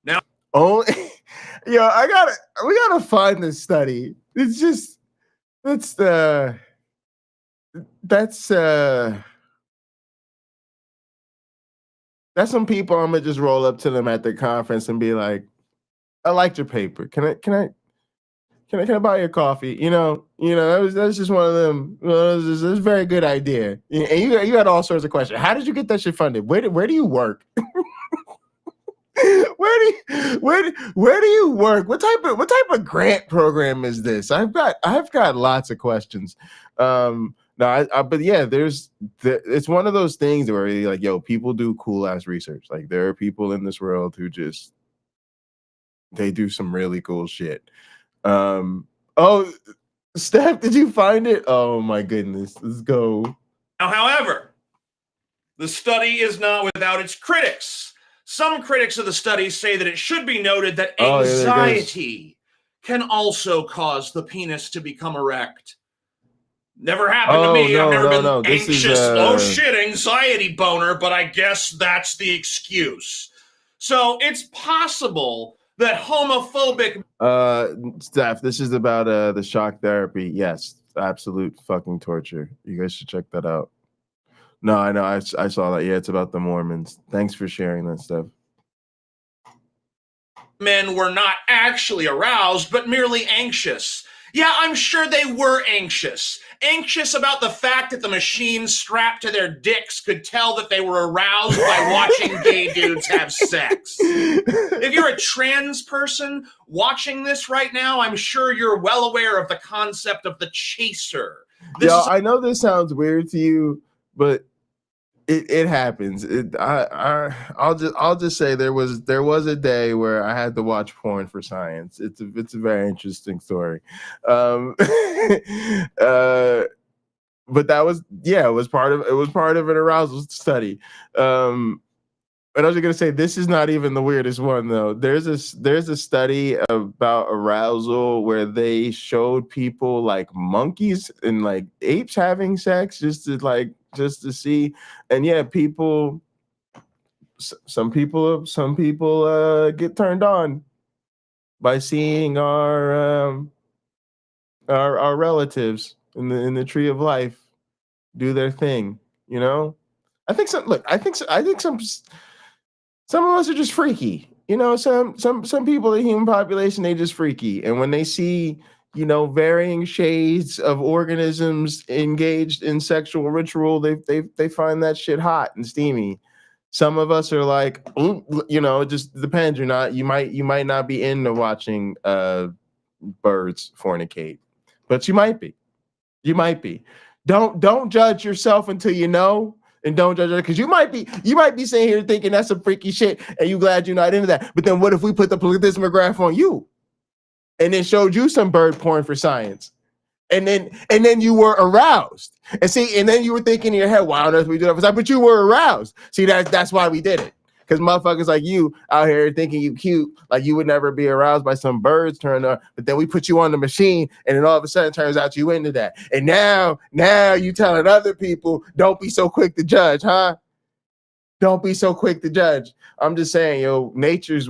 Now, we gotta find this study. It's just that's some people I'm gonna just roll up to them at the conference and be like, I liked your paper. Can I buy your coffee? That's just one of them. It's a very good idea. And you had all sorts of questions. How did you get that shit funded? Where do you work? Where do you work? What type of grant program is this? I've got lots of questions. But yeah, it's one of those things where you're like, yo, people do cool ass research. Like there are people in this world who they do some really cool shit. Oh, Steph, did you find it? Oh my goodness, let's go. Now, however, the study is not without its critics. Some critics of the study say that it should be noted that anxiety can also cause the penis to become erect. Never happened to me. I've never been anxious. Oh shit, anxiety boner, but I guess that's the excuse. So it's possible that homophobic Steph, this is about the shock therapy. Yes, absolute fucking torture. You guys should check that out. No, I know. I saw that. Yeah, it's about the Mormons. Thanks for sharing that stuff. men were not actually aroused, but merely anxious. Yeah, I'm sure they were anxious. Anxious about the fact that the machines strapped to their dicks could tell that they were aroused by watching gay dudes have sex. If you're a trans person watching this right now, I'm sure you're well aware of the concept of the chaser. I know this sounds weird to you, but it happens. I'll just say there was a day where I had to watch porn for science. It's a very interesting story. But that was it was part of an arousal study. But I was gonna say, this is not even the weirdest one though. There's a study about arousal where they showed people like monkeys and like apes having sex just to see, and yeah, some people get turned on by seeing our relatives in the tree of life do their thing. You know, I think some of us are just freaky. You know, some people in the human population, they just freaky. And when they see, you know, varying shades of organisms engaged in sexual ritual, they find that shit hot and steamy. Some of us are like, you know, it just depends. You might not be into watching birds fornicate, but you might be. You might be. Don't judge yourself until you know. And don't judge it, because you might be sitting here thinking that's some freaky shit, and you glad you're not into that. But then what if we put the plethysmograph on you, and then showed you some bird porn for science, and then you were aroused, and then you were thinking in your head, why on earth we do that for science? But you were aroused. See, that's why we did it, because motherfuckers like you out here thinking you cute, like you would never be aroused by some birds turned on. But then we put you on the machine, and then all of a sudden it turns out you into that. And now you telling other people, don't be so quick to judge, huh? Don't be so quick to judge. I'm just saying, yo, nature's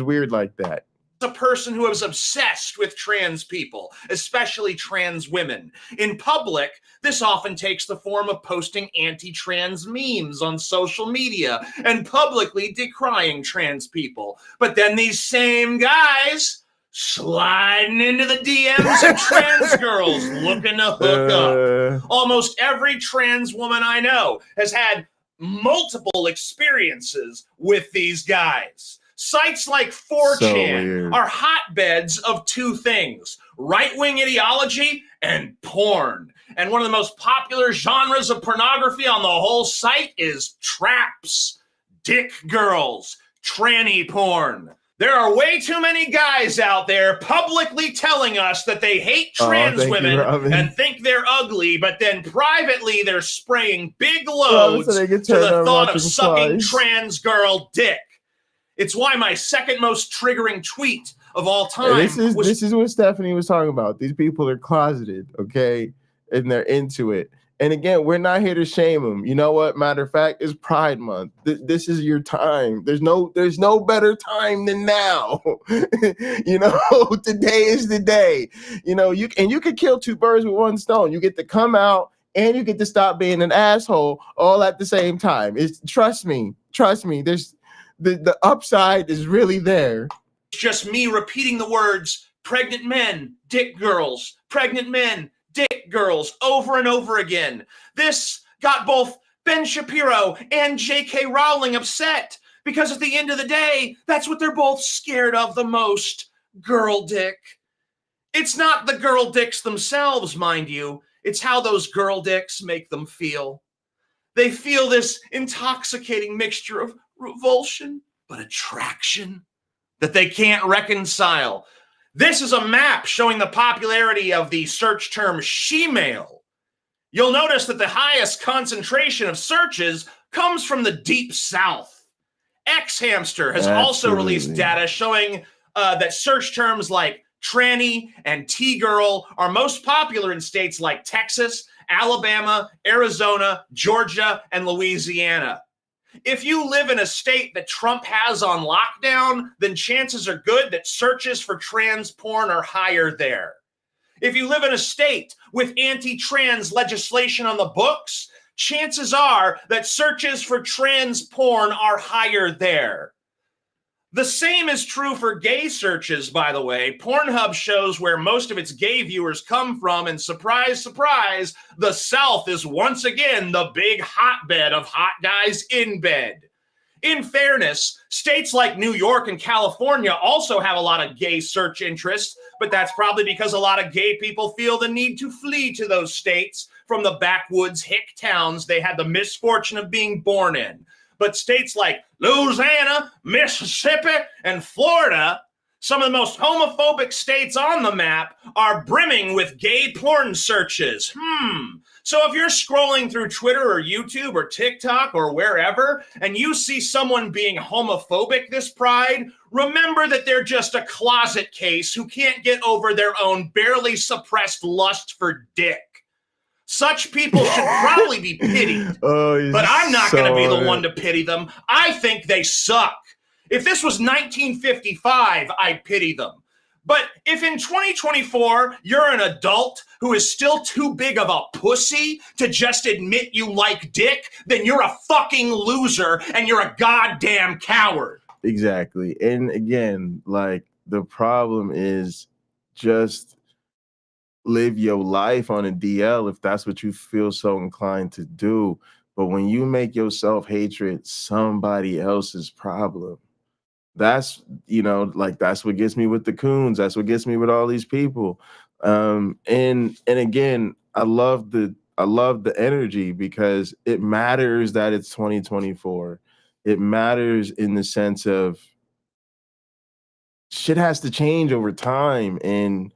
weird like that. A person who is obsessed with trans people, especially trans women. In public, this often takes the form of posting anti-trans memes on social media and publicly decrying trans people. But then these same guys sliding into the DMs of trans girls looking to hook up. Almost every trans woman I know has had multiple experiences with these guys. Sites like 4chan are hotbeds of two things: right-wing ideology and porn. And one of the most popular genres of pornography on the whole site is traps, dick girls, tranny porn. There are way too many guys out there publicly telling us that they hate trans women and think they're ugly, but then privately they're spraying big loads to the thought of sucking trans girl dick. It's why my second most triggering tweet of all time this is what Stephanie was talking about. These people are closeted, okay? And they're into it. And again, we're not here to shame them. You know what? Matter of fact, it's Pride Month. This is your time. There's no better time than now. You know, today is the day. You know, you could kill two birds with one stone. You get to come out and you get to stop being an asshole all at the same time. Trust me. There's the upside is really there. It's just me repeating the words pregnant men, dick girls, pregnant men, dick girls over and over again. This got both Ben Shapiro and J.K. Rowling upset, because at the end of the day, that's what they're both scared of the most: girl dick. It's not the girl dicks themselves, mind you. It's how those girl dicks make them feel. They feel this intoxicating mixture of revulsion, but attraction that they can't reconcile. This is a map showing the popularity of the search term she-male. You'll notice that the highest concentration of searches comes from the Deep South. X-Hamster has also released data showing that search terms like tranny and T-girl are most popular in states like Texas, Alabama, Arizona, Georgia, and Louisiana. If you live in a state that Trump has on lockdown, then chances are good that searches for trans porn are higher there. If you live in a state with anti-trans legislation on the books, chances are that searches for trans porn are higher there. The same is true for gay searches, by the way. Pornhub shows where most of its gay viewers come from, and surprise, surprise, the South is once again the big hotbed of hot guys in bed. In fairness, states like New York and California also have a lot of gay search interests, but that's probably because a lot of gay people feel the need to flee to those states from the backwoods hick towns they had the misfortune of being born in. But states like Louisiana, Mississippi, and Florida, some of the most homophobic states on the map, are brimming with gay porn searches. So if you're scrolling through Twitter or YouTube or TikTok or wherever, and you see someone being homophobic this Pride, remember that they're just a closet case who can't get over their own barely suppressed lust for dick. Such people should probably be pitied, but I'm not going to be the one to pity them. I think they suck. If this was 1955, I'd pity them. But if in 2024, you're an adult who is still too big of a pussy to just admit you like dick, then you're a fucking loser and you're a goddamn coward. Exactly. And again, like, the problem is just live your life on a DL if that's what you feel so inclined to do. But when you make your self-hatred somebody else's problem, that's, you know, like, that's what gets me with the coons. That's what gets me with all these people. And again, I love the energy because it matters that it's 2024. It matters in the sense of shit has to change over time, and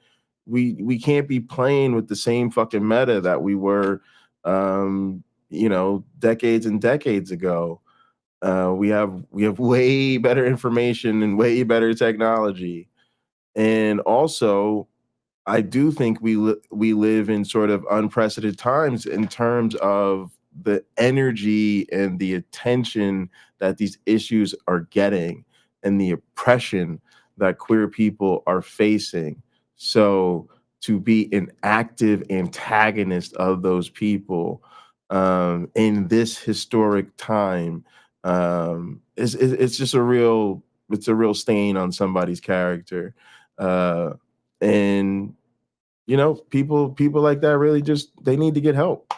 we can't be playing with the same fucking meta that we were, you know, decades and decades ago. We have way better information and way better technology, and also, I do think we live in sort of unprecedented times in terms of the energy and the attention that these issues are getting, and the oppression that queer people are facing. So to be an active antagonist of those people in this historic time, it's just a real stain on somebody's character. And you know, people like that really just, they need to get help.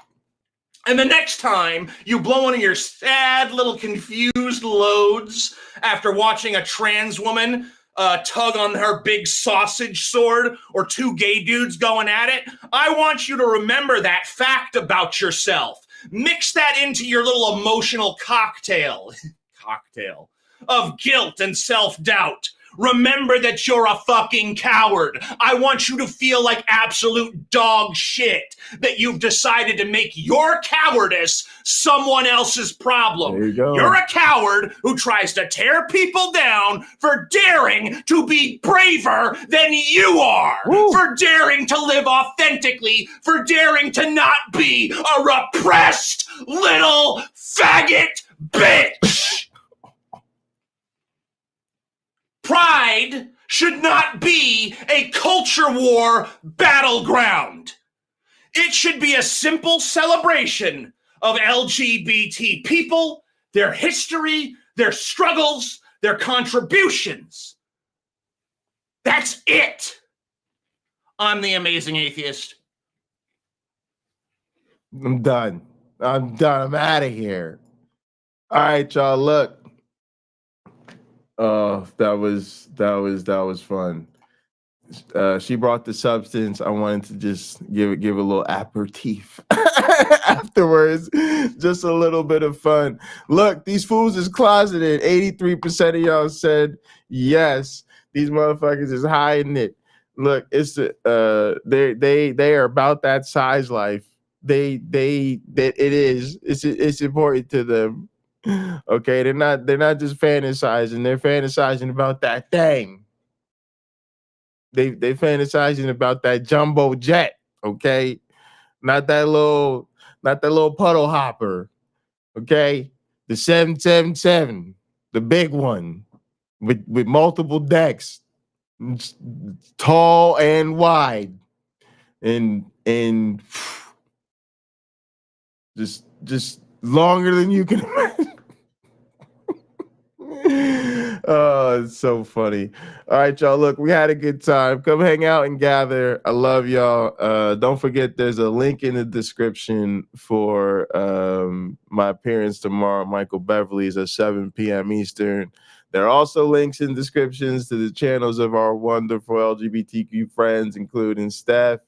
And the next time you blow one of your sad little confused loads after watching a trans woman tug on her big sausage sword, or two gay dudes going at it, I want you to remember that fact about yourself. Mix that into your little emotional cocktail of guilt and self-doubt. Remember that you're a fucking coward. I want you to feel like absolute dog shit that you've decided to make your cowardice someone else's problem. There you go. You're a coward who tries to tear people down for daring to be braver than you are. Woo. For daring to live authentically, for daring to not be a repressed little faggot bitch. Pride should not be a culture war battleground. It should be a simple celebration of LGBT people, their history, their struggles, their contributions. That's it. I'm the amazing atheist. I'm done. I'm out of here. All right, y'all, look. Oh, that was fun. She brought the substance. I wanted to just give a little aperitif afterwards. Just a little bit of fun. Look, these fools is closeted. 83% of y'all said yes. These motherfuckers is hiding it. Look, it's they are about that size life. It's important to them. Okay, they're not just fantasizing, they're fantasizing about that thing. They fantasizing about that jumbo jet, okay? Not that little puddle hopper, okay? The 777, the big one with multiple decks, tall and wide, and just longer than you can imagine. Oh, it's so funny. All right, y'all. Look, we had a good time. Come hang out and gather. I love y'all. Don't forget, there's a link in the description for my appearance tomorrow. Michael Beverly's at 7 p.m. Eastern. There are also links in descriptions to the channels of our wonderful LGBTQ friends, including Steph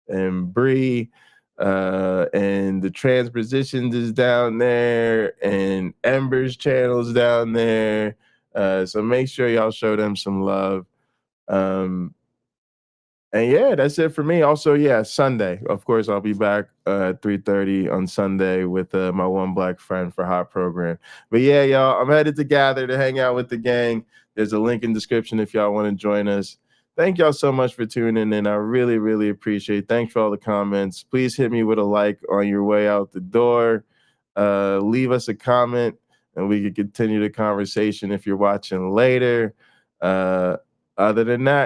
and Bree. And the Transpositions is down there, and Ember's channel's down there. So make sure y'all show them some love. And yeah, that's it for me. Also, yeah, Sunday. Of course, I'll be back at 3:30 on Sunday with my one black friend for Hot Program. But yeah, y'all, I'm headed to Gather to hang out with the gang. There's a link in the description if y'all want to join us. Thank y'all so much for tuning in. I really, really appreciate it. Thanks for all the comments. Please hit me with a like on your way out the door. Leave us a comment, and we can continue the conversation if you're watching later. Other than that,